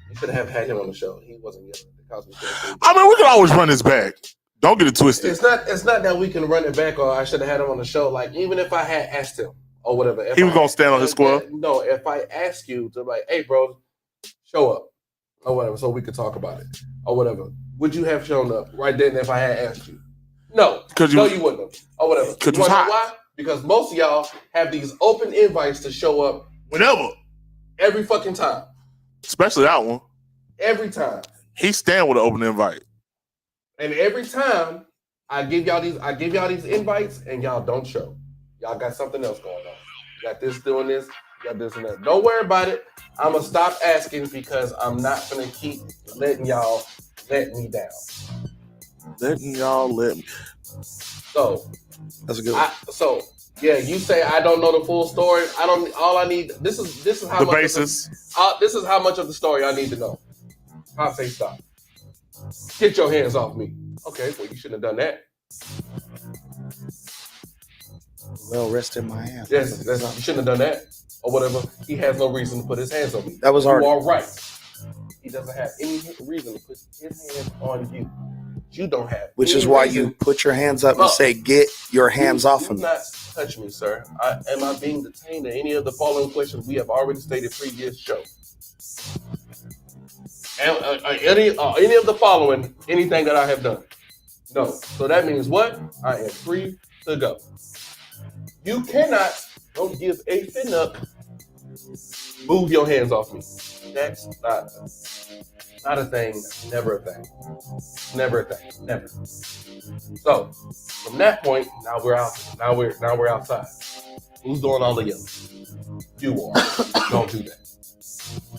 Speaker 10: You should have had him on the show. He wasn't yelling. The cops was
Speaker 9: I mean, we can always run this back. Don't get it twisted.
Speaker 10: It's not that we can run it back or I should have had him on the show. Like, even if I had asked him or whatever. If
Speaker 9: He was gonna stand on his square?
Speaker 10: No, if I ask you to like, hey bro, show up or whatever, so we could talk about it or whatever, would you have shown up right then if I had asked you? No, you wouldn't have or whatever.
Speaker 9: Because
Speaker 10: You wanna know why? Because most of y'all have these open invites to show up
Speaker 9: whenever,
Speaker 10: every fucking time,
Speaker 9: especially that one.
Speaker 10: every time,
Speaker 9: He stand with an open invite.
Speaker 10: and every time I give y'all these invites and y'all don't show. Y'all got something else going on. You got this doing this. You got this and that. Don't worry about it. I'm gonna stop asking because I'm not gonna keep letting y'all let me down.
Speaker 9: Letting y'all let me.
Speaker 10: So
Speaker 7: that's a good one.
Speaker 10: So yeah, you say I don't know the full story. I don't. All I need. This is how
Speaker 9: The
Speaker 10: much
Speaker 9: basis.
Speaker 10: This is how much of the story I need to know. I'll say stop. Get your hands off me. Okay, well you shouldn't have done that.
Speaker 7: Well, rest in my hands.
Speaker 10: Yes, you shouldn't have done that or whatever. He has no reason to put his hands on me.
Speaker 7: That was hard.
Speaker 10: You are right. He doesn't have any reason to put his hands on you. You don't have.
Speaker 7: Which
Speaker 10: any
Speaker 7: is why
Speaker 10: reason.
Speaker 7: you put your hands up and say, "Get your hands off of
Speaker 10: Do
Speaker 7: me."
Speaker 10: not touch me, sir. Am I being detained? Or any of the following questions we have already stated previous show. Any of the following, anything that I have done? No. So that means what? I am free to go. You cannot, don't give a fin-up, move your hands off me. That's not a thing, never a thing. Never a thing, never. So, from that point, now we're out. Now we're outside. Who's doing all the yelling? You are. Don't do that.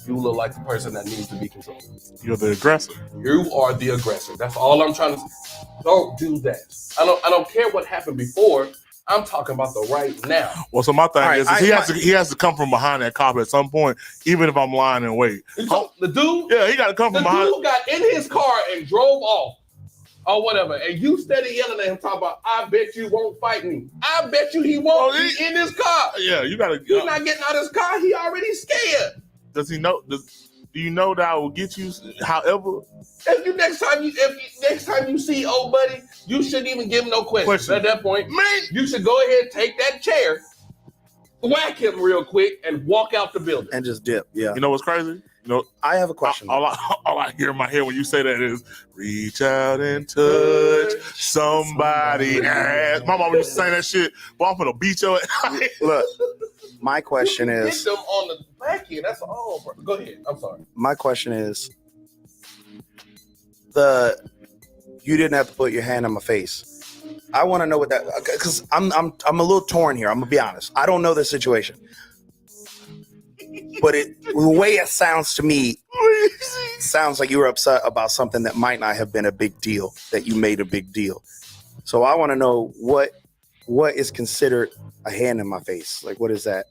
Speaker 10: You look like the person that needs to be controlled.
Speaker 9: You're the aggressor.
Speaker 10: You are the aggressor. That's all I'm trying to say. Don't do that. I don't care what happened before. I'm talking about the right now.
Speaker 9: Well, so my thing
Speaker 10: All right,
Speaker 9: is he has to come from behind that cop at some point, even if I'm lying in wait.
Speaker 10: The dude,
Speaker 9: yeah, he got to come from behind.
Speaker 10: The dude got in his car and drove off, or whatever, and you steady yelling at him, talking about, "I bet you won't fight me." I bet you he won't. He's in his car.
Speaker 9: Yeah, you got to.
Speaker 10: He's not getting out of his car. He already scared.
Speaker 9: Does he know? Do you know that I will get you? However,
Speaker 10: if next time you see old buddy, you shouldn't even give him no questions. At that point, man, you should go ahead, take that chair, whack him real quick, and walk out the building.
Speaker 7: And just dip. Yeah.
Speaker 9: You know what's crazy? You know,
Speaker 7: I have a question.
Speaker 9: All I hear in my head when you say that is reach out and touch somebody ass. My mama used to say that shit. Boy, I'm gonna beat your ass.
Speaker 7: Look, my question
Speaker 10: Hit
Speaker 7: is.
Speaker 10: them on the back end. That's all, bro. Go ahead. I'm sorry.
Speaker 7: My question is, you didn't have to put your hand on my face. I want to know what that, because I'm a little torn here. I'm gonna be honest. I don't know the situation, but the way it sounds to me, sounds like you were upset about something that might not have been a big deal, that you made a big deal. So I want to know what is considered a hand in my face. Like, what is that?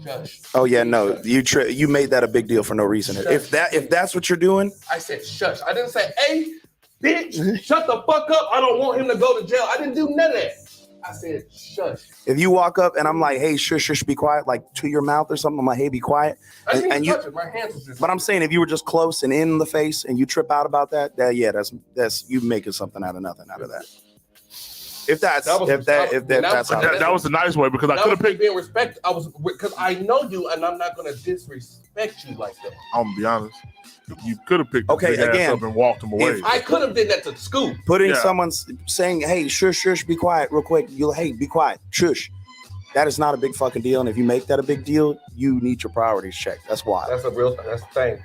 Speaker 10: Shush.
Speaker 7: Oh yeah, no, you made that a big deal for no reason. If that's what you're doing,
Speaker 10: I said shush. I didn't say, hey, bitch, shut the fuck up. I don't want him to go to jail. I didn't do none of that. I said shush.
Speaker 7: If you walk up and I'm like, hey, shush, shush, be quiet, like to your mouth or something, I'm like, hey, be quiet.
Speaker 10: I didn't
Speaker 7: And
Speaker 10: even
Speaker 7: you,
Speaker 10: touch it. My hands was just.
Speaker 7: but I'm saying if you were just close and in the face and you trip out about that, yeah, that's you making something out of nothing out of that. If that's
Speaker 10: That was-
Speaker 7: if that's how
Speaker 9: That was a nice way because I
Speaker 10: That
Speaker 9: could
Speaker 10: was
Speaker 9: have
Speaker 10: me
Speaker 9: picked.
Speaker 10: being respect. I was because I know you, and I'm not gonna disrespect you like that.
Speaker 9: I'm gonna be honest. You could have picked
Speaker 7: Okay,
Speaker 9: his big ass
Speaker 7: again,
Speaker 9: up and walked him away.
Speaker 10: I could have did that to Scoop.
Speaker 7: putting
Speaker 9: Yeah.
Speaker 7: someone's saying, hey, shush, shush, be quiet real quick. Hey, be quiet, shush. That is not a big fucking deal. And if you make that a big deal, you need your priorities checked. That's why.
Speaker 10: That's a real. That's the thing.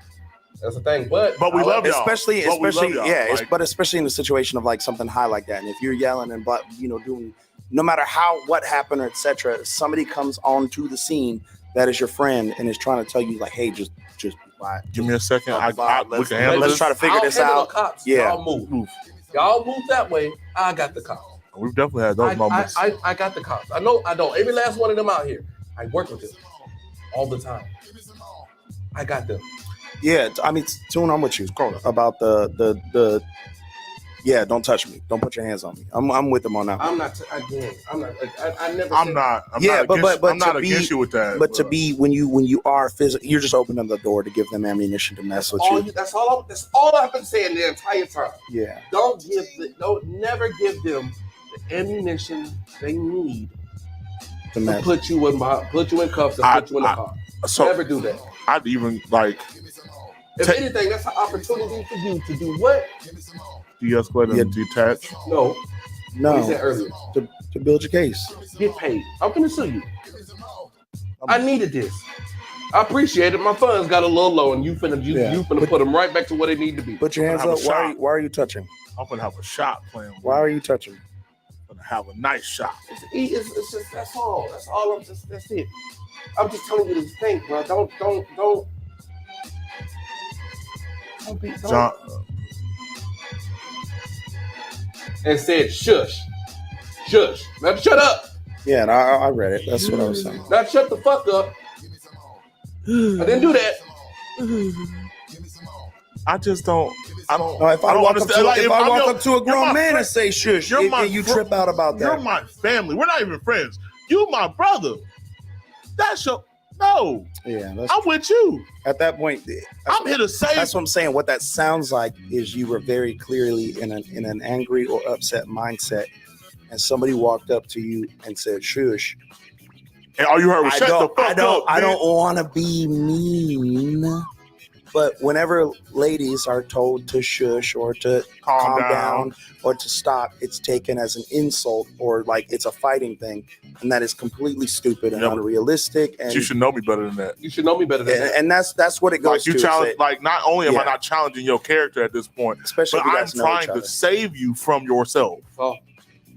Speaker 10: That's the thing. But
Speaker 9: we love y'all.
Speaker 7: especially
Speaker 9: But we love y'all.
Speaker 7: yeah,
Speaker 9: Like-
Speaker 7: but especially in a situation of like something high like that. And if you're yelling and but doing no matter what happened or etc., somebody comes onto the scene that is your friend and is trying to tell you like, hey, just be quiet.
Speaker 9: Give me a second. we
Speaker 7: Let's
Speaker 9: can handle
Speaker 7: let's
Speaker 9: this.
Speaker 7: try to figure
Speaker 10: I'll
Speaker 7: this
Speaker 10: handle
Speaker 7: out.
Speaker 10: the cops.
Speaker 7: Yeah.
Speaker 10: Y'all move. Y'all move that way. I got the cops.
Speaker 9: We've definitely had those moments.
Speaker 10: I got the cops. I know. Every last one of them out here. I work with them all the time. I got them.
Speaker 7: Yeah, I mean, Tune, I'm with you about the yeah. Don't touch me. Don't put your hands on me. I'm with them on that.
Speaker 10: I'm not. Again, I'm not. I never.
Speaker 9: I'm
Speaker 10: said-
Speaker 9: not. I'm
Speaker 7: Yeah,
Speaker 9: not
Speaker 7: but-
Speaker 9: against,
Speaker 7: but
Speaker 9: I'm not
Speaker 7: to be-
Speaker 9: against you with that.
Speaker 7: But to be when you are physical, you're just opening the door to give them ammunition to mess with you.
Speaker 10: That's all I've been saying the entire time.
Speaker 7: Yeah.
Speaker 10: Don't never give them the ammunition they need
Speaker 7: To
Speaker 10: to
Speaker 7: mess.
Speaker 10: put you in cuffs and put you in the car.
Speaker 9: so
Speaker 10: Never do that.
Speaker 9: I'd even like
Speaker 10: If anything, that's an opportunity for you to do what?
Speaker 9: de-escalate and detach.
Speaker 10: No.
Speaker 7: No.
Speaker 10: What he said earlier.
Speaker 7: To build your case.
Speaker 10: Get paid. I'm gonna sue you. I needed this. I appreciate it. My funds got a little low, and you finna put them right back to where they need to be.
Speaker 7: Put your hands
Speaker 9: Have a
Speaker 7: up.
Speaker 9: shot.
Speaker 7: Why are you touching?
Speaker 9: I'm gonna have a shot playing.
Speaker 7: Why are you touching?
Speaker 9: I'm gonna have a nice shot.
Speaker 10: It's just that's all. That's all. That's it. I'm just telling you to think, bro. Don't be.
Speaker 9: John,
Speaker 10: And said shush. Now shut up.
Speaker 7: Yeah, and I read it. That's what I was saying.
Speaker 10: Now shut the fuck up. I didn't do that.
Speaker 9: I just don't. I don't.
Speaker 7: No, if I
Speaker 9: don't
Speaker 7: walk up
Speaker 9: understand.
Speaker 7: to,
Speaker 9: Like,
Speaker 7: if I
Speaker 9: I'm
Speaker 7: walk
Speaker 9: your-
Speaker 7: up to a
Speaker 9: you're
Speaker 7: grown
Speaker 9: my
Speaker 7: man
Speaker 9: friend.
Speaker 7: and say shush,
Speaker 9: You're my
Speaker 7: and you
Speaker 9: fr-
Speaker 7: trip out about
Speaker 9: You're
Speaker 7: that.
Speaker 9: my family. We're not even friends. You my brother. That's your no.
Speaker 7: Yeah,
Speaker 9: I'm with you.
Speaker 7: At that point,
Speaker 9: I'm here to save.
Speaker 7: that's what I'm saying. What that sounds like is you were very clearly in an angry or upset mindset, and somebody walked up to you and said shush.
Speaker 9: And all you heard was
Speaker 7: I
Speaker 9: shut the
Speaker 7: don't,
Speaker 9: fuck
Speaker 7: I don't,
Speaker 9: up.
Speaker 7: I
Speaker 9: bitch."
Speaker 7: don't want to be mean, but whenever ladies are told to shush or to calm down or to stop, it's taken as an insult or like it's a fighting thing, and that is completely stupid and
Speaker 9: Yeah, but
Speaker 7: unrealistic. And
Speaker 9: You should know me better than that.
Speaker 10: You should know me better than that.
Speaker 7: and that's what it goes
Speaker 9: Like you
Speaker 7: to.
Speaker 9: challenge.
Speaker 7: It's
Speaker 9: Like not only am I
Speaker 7: Yeah.
Speaker 9: not challenging your character at this point,
Speaker 7: especially
Speaker 9: but
Speaker 7: if you
Speaker 9: I'm
Speaker 7: guys know each
Speaker 9: trying
Speaker 7: other.
Speaker 9: to save you from yourself.
Speaker 10: Oh.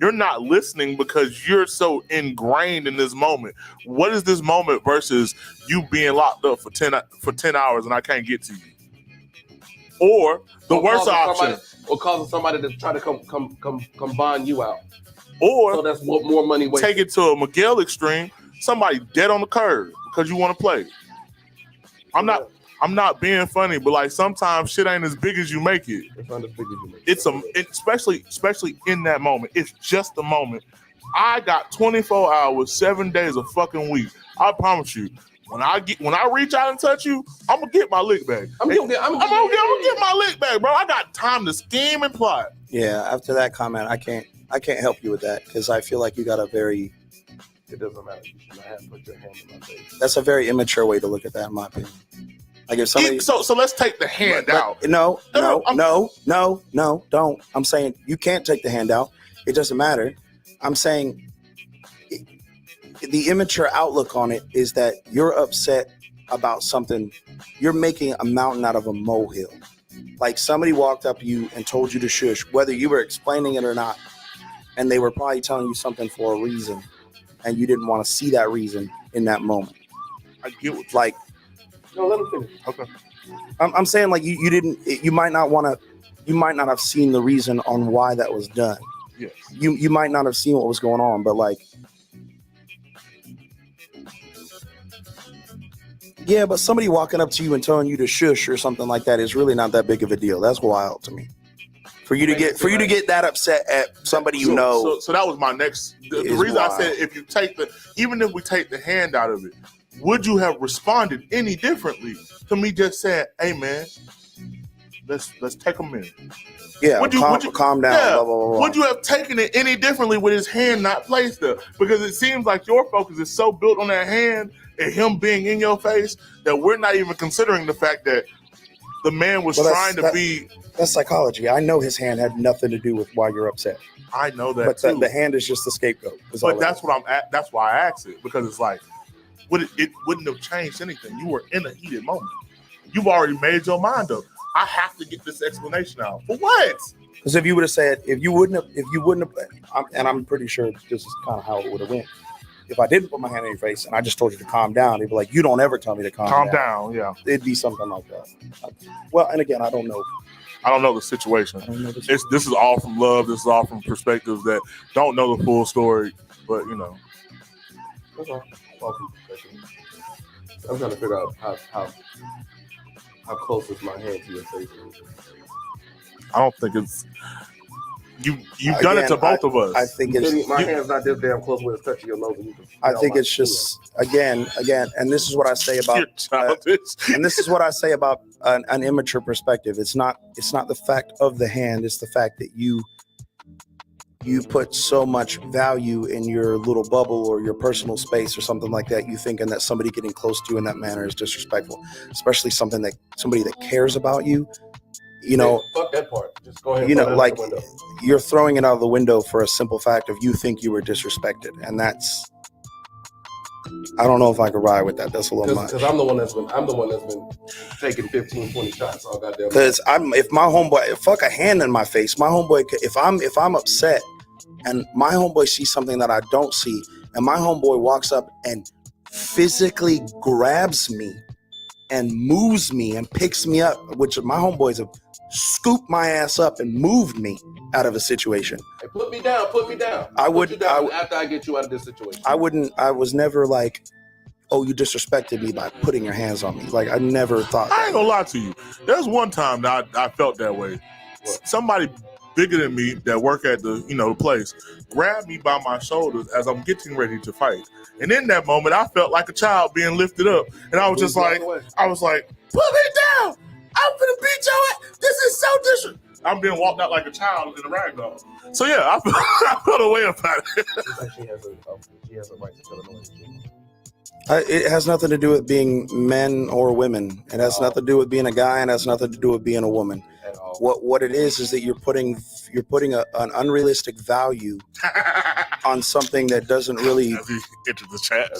Speaker 9: You're not listening because you're so ingrained in this moment. What is this moment versus you being locked up for 10 hours and I can't get to you? Or the
Speaker 10: Or
Speaker 9: worst
Speaker 10: causing
Speaker 9: option.
Speaker 10: somebody- or causing somebody to try to come bond you out.
Speaker 9: Or
Speaker 10: So that's more money wasted.
Speaker 9: take it to a Miguel extreme. Somebody dead on the curb because you want to play. I'm not being funny, but like sometimes shit ain't as big as you make it.
Speaker 10: It's not as big as you make.
Speaker 9: It's especially in that moment. It's just a moment. I got 24 hours, 7 days a fucking week. I promise you. When I reach out and touch you, I'm gonna get my lick back. I'm gonna get my lick back, bro. I got time to scheme and plot.
Speaker 7: Yeah, after that comment, I can't help you with that because I feel like you got a very.
Speaker 10: It doesn't matter. You should not have to put your hand in my face.
Speaker 7: That's a very immature way to look at that, in my opinion. Like if somebody.
Speaker 9: So let's take the hand out.
Speaker 7: No, don't. I'm saying you can't take the hand out. It doesn't matter. I'm saying the immature outlook on it is that you're upset about something. You're making a mountain out of a molehill. Like somebody walked up to you and told you to shush, whether you were explaining it or not, and they were probably telling you something for a reason, and you didn't want to see that reason in that moment.
Speaker 9: I get what
Speaker 7: like.
Speaker 10: No, let me finish.
Speaker 9: Okay.
Speaker 7: I'm saying like you didn't. You might not want to. You might not have seen the reason on why that was done.
Speaker 9: Yes.
Speaker 7: You might not have seen what was going on, but like. Yeah, but somebody walking up to you and telling you to shush or something like that is really not that big of a deal. That's wild to me. For you to get that upset at somebody you know.
Speaker 9: So that was my next. The
Speaker 7: is
Speaker 9: reason
Speaker 7: wild.
Speaker 9: I said even if we take the hand out of it, would you have responded any differently to me just saying, "Hey man, let's take a minute"?
Speaker 7: Yeah, calm down.
Speaker 9: Yeah,
Speaker 7: blah, blah, blah, blah.
Speaker 9: would you have taken it any differently with his hand not placed there? Because it seems like your focus is so built on that hand and him being in your face that we're not even considering the fact that the man was trying to be.
Speaker 7: That's psychology. I know his hand had nothing to do with why you're upset.
Speaker 9: I know that
Speaker 7: But
Speaker 9: too.
Speaker 7: the hand is just the scapegoat.
Speaker 9: But that's what I'm at. That's why I asked it, because it's like, it wouldn't have changed anything. You were in a heated moment. You've already made your mind up. I have to get this explanation out. For what?
Speaker 7: Because if you would have said, if you wouldn't have, and I'm pretty sure this is kind of how it would have went. If I didn't put my hand in your face and I just told you to calm down, they'd be like, you don't ever tell me to calm
Speaker 9: down. Yeah.
Speaker 7: It'd be something like that. Well, and again, I don't know.
Speaker 9: I don't know the situation. This is all from love. This is all from perspectives that don't know the full story. But, you know.
Speaker 10: That's all from perspective. I'm trying to figure out how close is my hand to your face.
Speaker 9: I don't think it's... You've done it to both of us.
Speaker 7: I think it's...
Speaker 10: My hand's not this damn close where it's touching your nose.
Speaker 7: I think it's just, again, and this is what I say about... and this is what I say about an immature perspective. It's not the fact of the hand. It's the fact that you put so much value in your little bubble or your personal space or something like that. You thinking that somebody getting close to you in that manner is disrespectful, especially somebody that cares about you. You know,
Speaker 10: fuck that part. Just go ahead.
Speaker 7: You know, like you're throwing it out of the window for a simple fact of you think you were disrespected, and that's. I don't know if I could ride with that. That's a little much.
Speaker 10: Because I'm the one that's been taking 15, 20 shots all goddamn.
Speaker 7: Because if my homeboy, fuck a hand in my face, my homeboy, if I'm upset, and my homeboy sees something that I don't see, and my homeboy walks up and physically grabs me and moves me and picks me up, which my homeboys have scooped my ass up and moved me out of a situation.
Speaker 10: Hey, put me down.
Speaker 7: I wouldn't.
Speaker 10: After I get you out of this situation.
Speaker 7: I wouldn't. I was never like, oh, you disrespected me by putting your hands on me. Like I never thought.
Speaker 9: I ain't gonna lie to you. There's one time that I felt that way. Somebody bigger than me that work at the place grabbed me by my shoulders as I'm getting ready to fight. And in that moment, I felt like a child being lifted up. And I was just like, put me down. I'm gonna beat your ass. This is so disrespectful. I'm being walked out like a child in a rag doll. So yeah, I felt a way about it.
Speaker 10: She has a right to feel annoyed.
Speaker 7: It has nothing to do with being men or women. It has nothing to do with being a guy, and it has nothing to do with being a woman. What it is that you're putting an unrealistic value on something that doesn't really
Speaker 9: into the chat.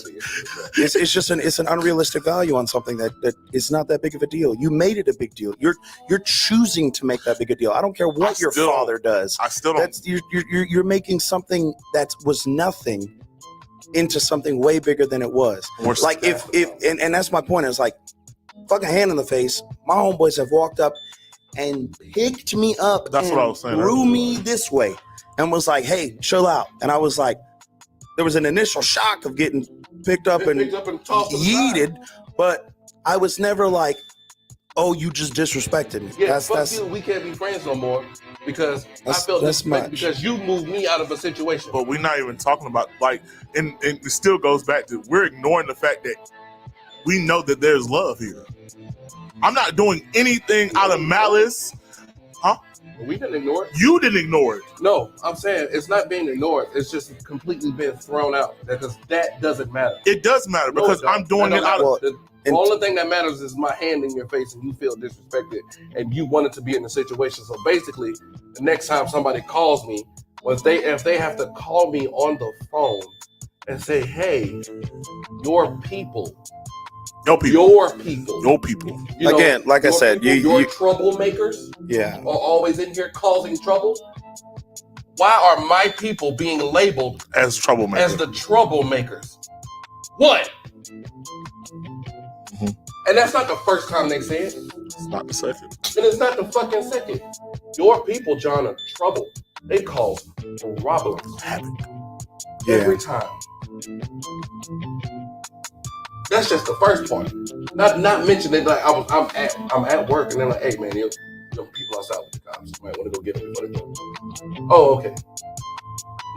Speaker 7: It's just an unrealistic value on something that is not that big of a deal. You made it a big deal. You're choosing to make that big a deal. I don't care what your father does.
Speaker 9: I still don't.
Speaker 7: You're making something that was nothing into something way bigger than it was. Like if and that's my point. It's like fucking hand in the face. My homeboys have walked up and picked me up.
Speaker 9: That's
Speaker 7: and
Speaker 9: what I was saying.
Speaker 7: Threw me this way and was like, "Hey, chill out." And I was like, there was an initial shock of getting picked up and yeeted, but I was never like, "Oh, you just disrespected me."
Speaker 10: Yeah, that's you. We can't be friends no more because I felt disrespected because you moved me out of a situation.
Speaker 9: But we're not even talking about and it still goes back to we're ignoring the fact that we know that there's love here. I'm not doing anything out of malice. Huh?
Speaker 10: We didn't ignore it.
Speaker 9: You didn't ignore it.
Speaker 10: No, I'm saying it's not being ignored. It's just completely been thrown out because that doesn't matter.
Speaker 9: It does matter because I'm doing it out of...
Speaker 10: The only thing that matters is my hand in your face and you feel disrespected and you wanted to be in the situation. So basically, the next time somebody calls me, if they have to call me on the phone and say, hey, your people.
Speaker 7: Again, like I said,
Speaker 10: your troublemakers are always in here causing trouble. Why are my people being labeled
Speaker 9: as troublemakers?
Speaker 10: As the troublemakers? What? Mm-hmm. And that's not the first time they say it.
Speaker 9: It's not the second.
Speaker 10: And it's not the fucking second. Your people, John, are trouble. They cause problems. Every time. That's just the first part. Not mentioning like I'm at work and they're like, hey man,
Speaker 2: people outside with the cops. You might want to go get them before they go. Oh, okay.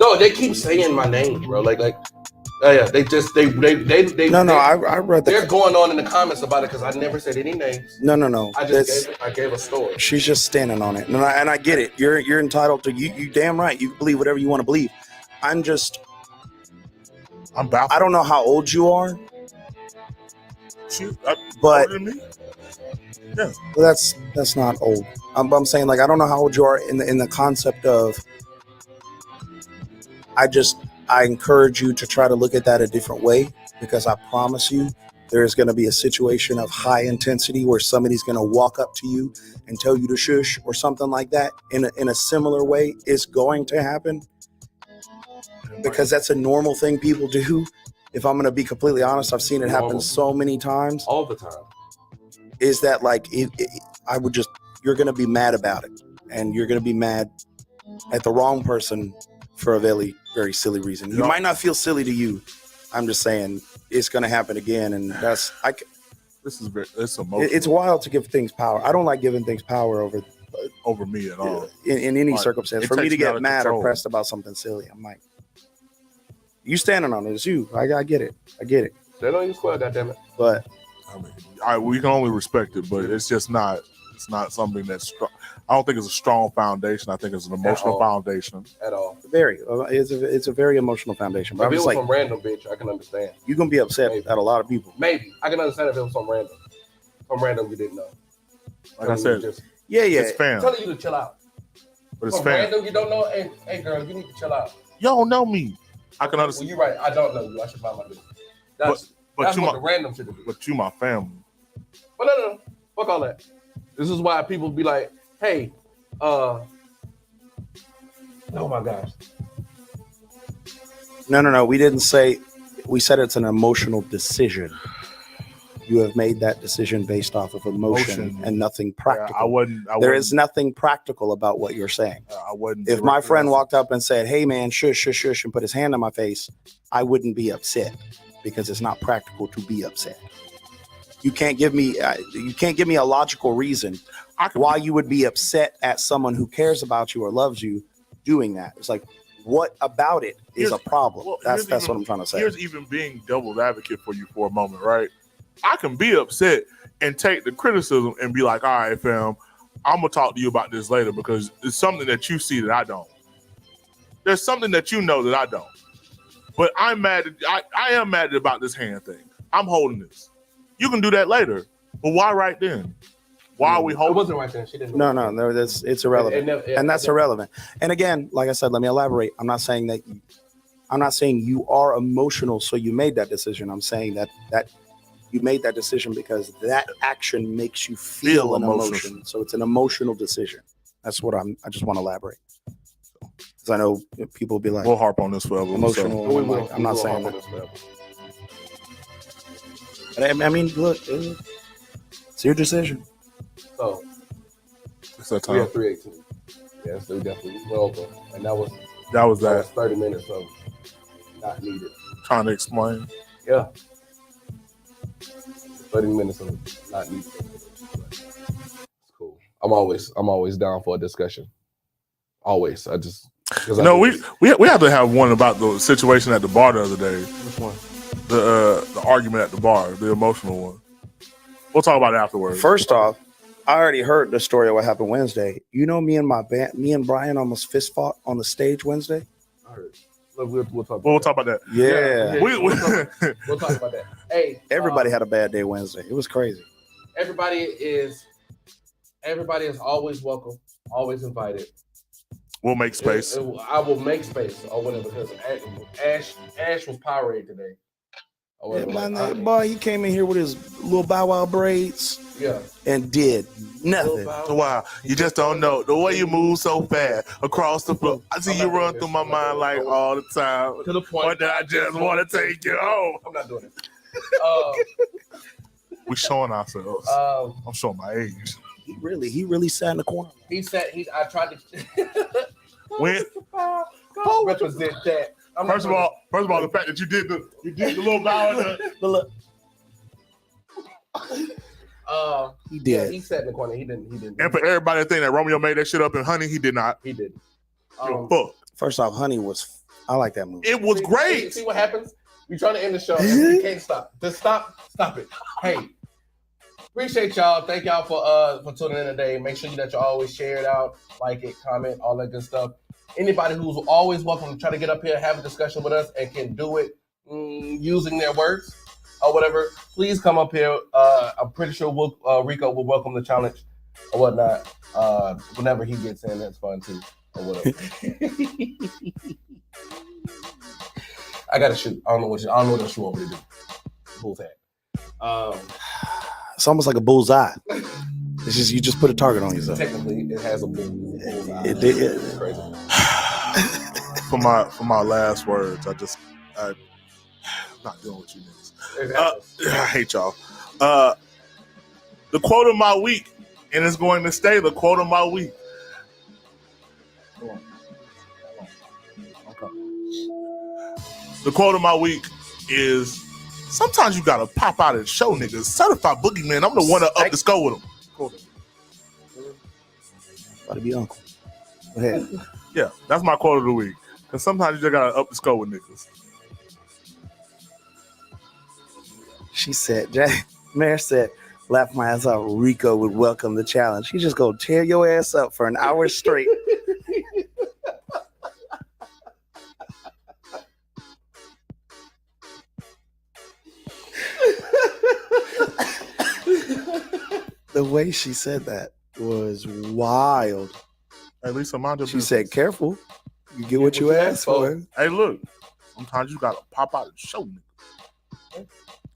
Speaker 2: No, they keep saying my name, bro. Like, yeah. They
Speaker 7: No, I read
Speaker 2: They're
Speaker 7: the.
Speaker 2: going on in the comments about it because I never said any names.
Speaker 7: No.
Speaker 2: I gave a story.
Speaker 7: She's just standing on it, and I get it. You're entitled to you. Damn right. You can believe whatever you want to believe. I'm
Speaker 9: baffled.
Speaker 7: I don't know how old you are,
Speaker 9: but older than me? Yeah.
Speaker 7: That's not old. I'm saying, like, I don't know how old you are in the concept of. I encourage you to try to look at that a different way, because I promise you there's going to be a situation of high intensity where somebody's going to walk up to you and tell you to shush or something like that in a similar way. It's going to happen because that's a normal thing people do. If I'm going to be completely honest, I've seen it happen so many times.
Speaker 2: All the time.
Speaker 7: Is that like, you're going to be mad about it, and you're going to be mad at the wrong person for a very, very silly reason. You might not feel silly to you. I'm just saying it's going to happen again, and it's
Speaker 9: emotional.
Speaker 7: It's wild to give things power. I don't like giving things power over
Speaker 9: me at all.
Speaker 7: In any circumstance. For me to get mad or pressed about something silly, I'm like, you standing on it. It's you. I get it.
Speaker 2: Stand on your square, goddammit.
Speaker 7: But
Speaker 9: I mean, we can only respect it, but it's just not. It's not something that's strong. I don't think it's a strong foundation. I think it's an emotional foundation.
Speaker 2: At all.
Speaker 7: Very. It's a very emotional foundation. But
Speaker 2: If it was some random bitch, I can understand.
Speaker 7: You're going to be upset at a lot of people.
Speaker 2: Maybe. I can understand if it was some random. Some random you didn't know.
Speaker 9: Like I said,
Speaker 7: it's
Speaker 9: fam.
Speaker 2: Telling you to chill out.
Speaker 9: But it's
Speaker 2: some
Speaker 9: fam.
Speaker 2: random you don't know, hey girl, you need to chill out.
Speaker 9: You don't know me. I can understand.
Speaker 2: Well, you're right. I don't know you. I should mind my business. That's what the random should do.
Speaker 9: But you my family.
Speaker 2: But no. Fuck all that. This is why people be like, hey, oh my gosh.
Speaker 7: No. We didn't say, we said it's an emotional decision. You have made that decision based off of emotion and nothing practical. There is nothing practical about what you're saying. If my friend walked up and said, hey man, shush, and put his hand on my face, I wouldn't be upset because it's not practical to be upset. You can't give me a logical reason why you would be upset at someone who cares about you or loves you doing that. It's like, what about it is a problem?
Speaker 9: Well,
Speaker 7: that's what I'm trying to say.
Speaker 9: Here's even being devil's advocate for you for a moment, right? I can be upset and take the criticism and be like, all right, fam, I'm going to talk to you about this later because it's something that you see that I don't. There's something that you know that I don't. But I'm mad. I am mad about this hand thing. I'm holding this. You can do that later. But why right then? Why are we holding?
Speaker 2: It wasn't right then. She didn't.
Speaker 7: No. It's irrelevant. And that's irrelevant. And again, like I said, let me elaborate. I'm not saying you are emotional, so you made that decision. I'm saying that you made that decision because that action makes you feel an emotion. So it's an emotional decision. That's what I just want to elaborate. Because I know people will be like,
Speaker 9: we'll harp on this forever.
Speaker 7: Emotional.
Speaker 9: So.
Speaker 7: I'm not saying that. But I mean, look, it's your decision.
Speaker 2: So
Speaker 9: it's that
Speaker 2: we
Speaker 9: time.
Speaker 2: have 318. Yes, we definitely welcome. And that was 30 minutes of not needed.
Speaker 9: Trying to explain.
Speaker 2: Yeah. 30 minutes of not needed. It's cool. I'm always down for a discussion. Always.
Speaker 9: We had to have one about the situation at the bar the other day.
Speaker 2: Which one?
Speaker 9: The argument at the bar, the emotional one. We'll talk about it afterwards.
Speaker 7: First off, I already heard the story of what happened Wednesday. You know, me and Brian almost fist fought on the stage Wednesday.
Speaker 2: I heard. We'll talk
Speaker 9: about that.
Speaker 7: Yeah.
Speaker 2: We'll talk about that. Hey,
Speaker 7: everybody had a bad day Wednesday. It was crazy.
Speaker 2: Everybody is always welcome, always invited.
Speaker 9: We'll make space.
Speaker 2: I will make space or whatever because Ash was Powerade today.
Speaker 7: Yeah, boy, he came in here with his little Bow Wow braids.
Speaker 2: Yeah.
Speaker 7: And did nothing.
Speaker 9: Wow, you just don't know the way you move so fast across the floor. I see you run through my mind like all the time.
Speaker 2: To the point
Speaker 9: that I just want to take you home.
Speaker 2: I'm not doing it.
Speaker 9: We're showing ourselves. I'm showing my age.
Speaker 7: He really sat in the corner.
Speaker 2: I tried to
Speaker 9: when
Speaker 2: represent that.
Speaker 9: First of all, the fact that you did the little bow and
Speaker 7: He
Speaker 10: Yeah,
Speaker 7: did.
Speaker 10: he sat in the corner. He didn't.
Speaker 9: And for everybody to think that Romeo made that shit up in Honey, he did not.
Speaker 10: He did.
Speaker 9: Fuck.
Speaker 7: First off, Honey was. I like that movie.
Speaker 9: It was great.
Speaker 10: See what happens? We trying to end the show. And you can't stop. Just stop it. Hey, appreciate y'all. Thank y'all for tuning in today. Make sure that you always share it out, like it, comment, all that good stuff. Anybody who's always welcome to try to get up here, have a discussion with us, and can do it using their words or whatever, please come up here. I'm pretty sure Rico will welcome the challenge or whatnot. Whenever he gets in, that's fun too, or whatever. I gotta shoot. I don't know what else you want me to do. Bullseye.
Speaker 7: It's almost like a bullseye. It's just you just put a target on yourself.
Speaker 10: Technically, it has a bullseye.
Speaker 7: It's
Speaker 10: crazy.
Speaker 9: For my last words, I'm not doing what you niggas. I hate y'all. The quote of my week, and it's going to stay the quote of my week. The quote of my week is: sometimes you gotta pop out and show niggas. Certified boogeyman. I'm the one to up the score with them.
Speaker 7: About to be uncle. Go ahead.
Speaker 9: Yeah, that's my quote of the week. Because sometimes you just gotta up the score with niggas.
Speaker 7: She said, Mayor said, laugh my ass off. Rico would welcome the challenge. He just go tear your ass up for an hour straight. The way she said that was wild.
Speaker 9: At least mind your
Speaker 7: She
Speaker 9: business.
Speaker 7: said, careful. You get what you asked for.
Speaker 9: Hey, look. Sometimes you gotta pop out and show niggas.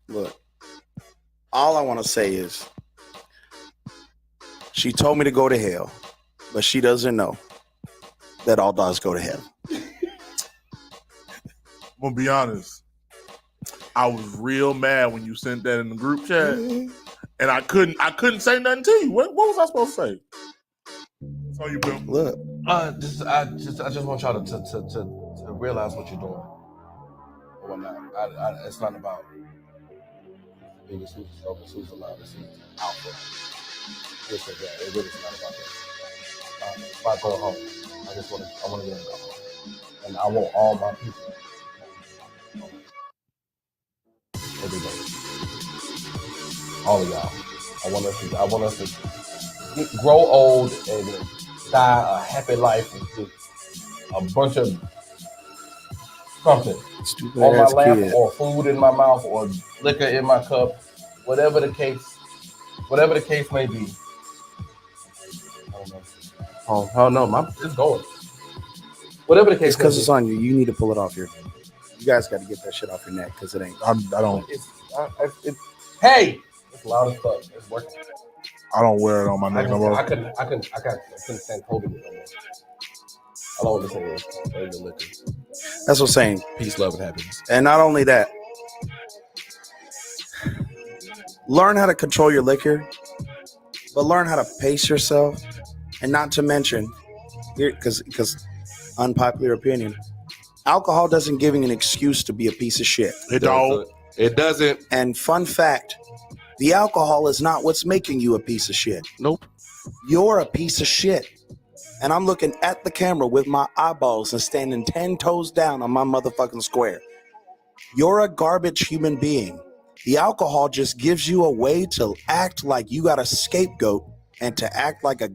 Speaker 7: Look, all I want to say is she told me to go to hell, but she doesn't know that all dogs go to hell.
Speaker 9: I'm gonna be honest. I was real mad when you sent that in the group chat, and I couldn't say nothing to you. What was I supposed to say? That's all you been.
Speaker 7: Look,
Speaker 10: I just want y'all to realize what you're doing. Or whatnot. It's not about biggest who's the loudest, who's alpha. This or that. It really is not about that. If I go home, I want to get in the home, and I want all my people every day. All of y'all. I want us to grow old and die a happy life with a bunch of something
Speaker 7: stupid
Speaker 10: on my
Speaker 7: ass
Speaker 10: lap
Speaker 7: kid.
Speaker 10: or food in my mouth or liquor in my cup, whatever the case may be. I don't know. Oh no, it's going. Whatever the case.
Speaker 7: It's because it's on you. You need to pull it off your. You guys got to get that shit off your neck because it ain't.
Speaker 9: I don't.
Speaker 10: Hey, it's loud as fuck. It's working.
Speaker 9: I don't wear it on my neck no more.
Speaker 10: I couldn't stand holding it no more. All I want to say is, the liquor.
Speaker 7: That's what I'm saying.
Speaker 10: Peace, love, and happiness.
Speaker 7: And not only that, learn how to control your liquor, but learn how to pace yourself, and not to mention, because unpopular opinion, alcohol doesn't give you an excuse to be a piece of shit.
Speaker 9: It don't.
Speaker 2: It doesn't.
Speaker 7: And fun fact, the alcohol is not what's making you a piece of shit.
Speaker 2: Nope.
Speaker 7: You're a piece of shit. And I'm looking at the camera with my eyeballs and standing 10 toes down on my motherfucking square. You're a garbage human being. The alcohol just gives you a way to act like you got a scapegoat and to act like a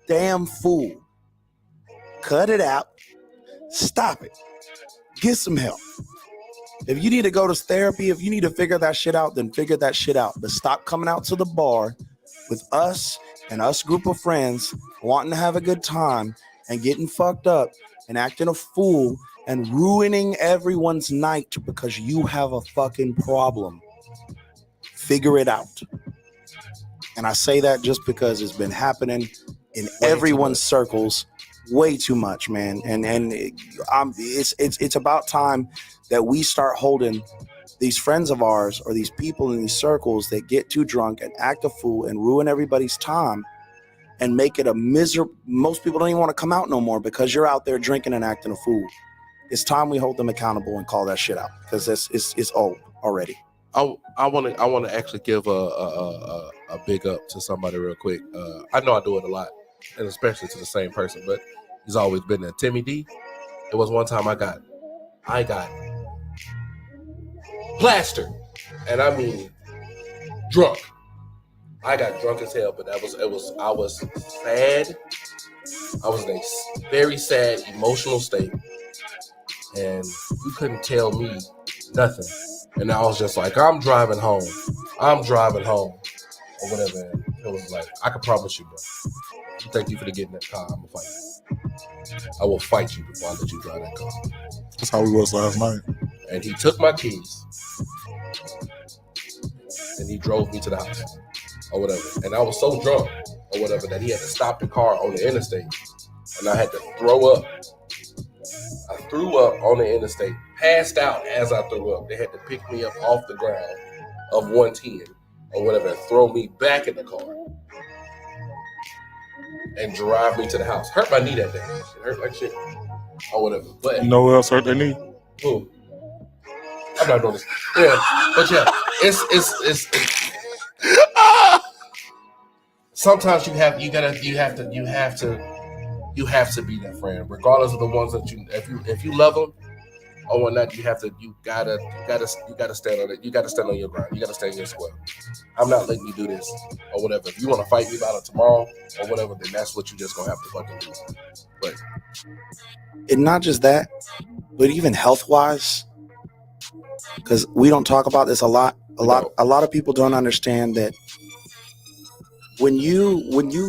Speaker 7: damn fool. Cut it out. Stop it. Get some help. If you need to go to therapy, if you need to figure that shit out, then figure that shit out. But stop coming out to the bar with us and us group of friends wanting to have a good time and getting fucked up and acting a fool and ruining everyone's night because you have a fucking problem. Figure it out. And I say that just because it's been happening in everyone's circles way too much, man. And it's about time that we start holding these friends of ours or these people in these circles that get too drunk and act a fool and ruin everybody's time and make it a miserable. Most people don't even want to come out no more because you're out there drinking and acting a fool. It's time we hold them accountable and call that shit out because it's old already.
Speaker 2: I want to actually give a big up to somebody real quick. I know I do it a lot, and especially to the same person, but he's always been there. Timmy D. It was one time I got plastered, and I mean drunk. I got drunk as hell, but I was sad. I was in a very sad, emotional state, and you couldn't tell me nothing. And I was just like, I'm driving home, or whatever. And it was like, I can promise you, bro. Thank you for getting that car. I'm gonna fight you. I will fight you before I let you drive that car.
Speaker 9: That's how we was last night.
Speaker 2: And he took my keys, and he drove me to the house, or whatever. And I was so drunk, or whatever, that he had to stop the car on the interstate, and I had to throw up. I threw up on the interstate, passed out as I threw up. They had to pick me up off the ground of 110 or whatever and throw me back in the car and drive me to the house. Hurt my knee that day. It hurt like shit or whatever. But
Speaker 9: You know who else hurt their knee?
Speaker 2: who? I'm not doing this. Yeah, but yeah, it's sometimes you have to be that friend, regardless of the ones that if you love them or whatnot. You gotta stand on it. You gotta stand on your ground. You gotta stand your square. I'm not letting you do this or whatever. If you want to fight me about it tomorrow or whatever, then that's what you just gonna have to fucking do. But
Speaker 7: And not just that, but even health wise, because we don't talk about this a lot. A lot of people don't understand that when you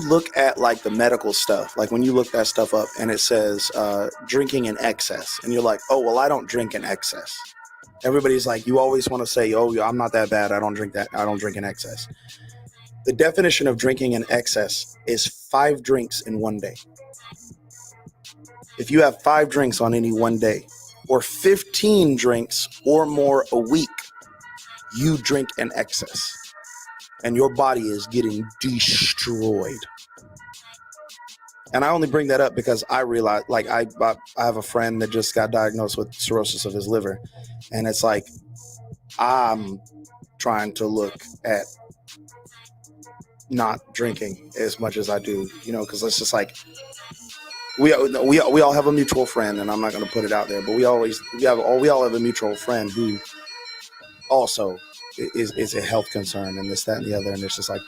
Speaker 7: look at like the medical stuff, like when you look that stuff up and it says drinking in excess, and you're like, oh well, I don't drink in excess. Everybody's like, you always want to say, oh, I'm not that bad. I don't drink in excess. The definition of drinking in excess is 5 drinks in one day. If you have 5 drinks on any one day, or 15 drinks or more a week, you drink in excess. And your body is getting destroyed. And I only bring that up because I realize, like, I have a friend that just got diagnosed with cirrhosis of his liver. And it's like, I'm trying to look at not drinking as much as I do, because it's just like, we all have a mutual friend, and I'm not going to put it out there, but we all have a mutual friend who also is a health concern and this, that, and the other. And it's just like,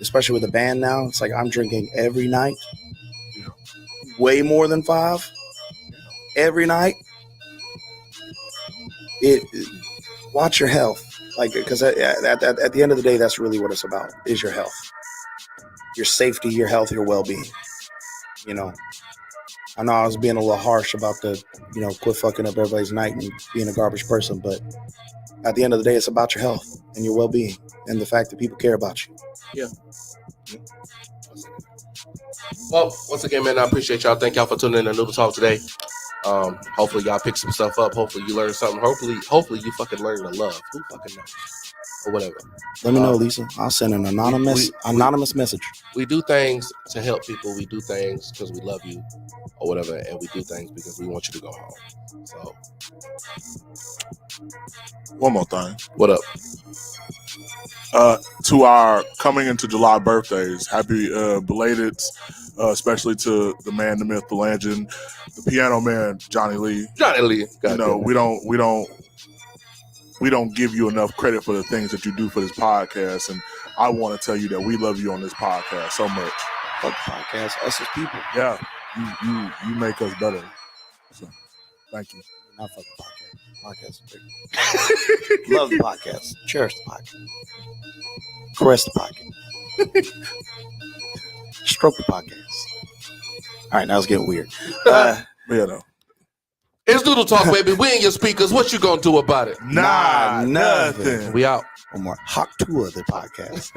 Speaker 7: especially with the band now, it's like I'm drinking every night, way more than 5 every night. Watch your health, like, because at the end of the day, that's really what it's about, is your health, your safety, your health, your well-being. I know I was being a little harsh about the, quit fucking up everybody's night and being a garbage person, but at the end of the day, it's about your health and your well-being and the fact that people care about you.
Speaker 2: yeah. Well, once again, man, I appreciate y'all. Thank y'all for tuning in to Noodle Talk today. Hopefully y'all pick some stuff up. Hopefully you learn something. Hopefully you fucking learn to love. Who fucking knows? Or whatever.
Speaker 7: Let me know, Lisa. I'll send an anonymous message.
Speaker 2: We do things to help people. We do things because we love you or whatever. And we do things because we want you to go home. So,
Speaker 9: One more thing.
Speaker 2: what up?
Speaker 9: To our coming into July birthdays, happy belated, especially to the man, the myth, the legend, the piano man, Johnny Lee.
Speaker 2: Johnny Lee. Goddamn.
Speaker 9: We don't give you enough credit for the things that you do for this podcast, and I want to tell you that we love you on this podcast so much.
Speaker 7: Fuck the podcast, us as people.
Speaker 9: Yeah, you make us better. So, thank you.
Speaker 7: Not fuck the podcast. Podcast is big. Love the podcast. Cherish the podcast. Caress the podcast. Stroke the podcast. All right, now it's getting weird.
Speaker 9: Yeah, no.
Speaker 2: It's Noodle Talk, baby. We in your speakers. What you gonna do about it?
Speaker 9: Nah, nothing.
Speaker 2: We out.
Speaker 7: One more Hawk 2 of the podcast.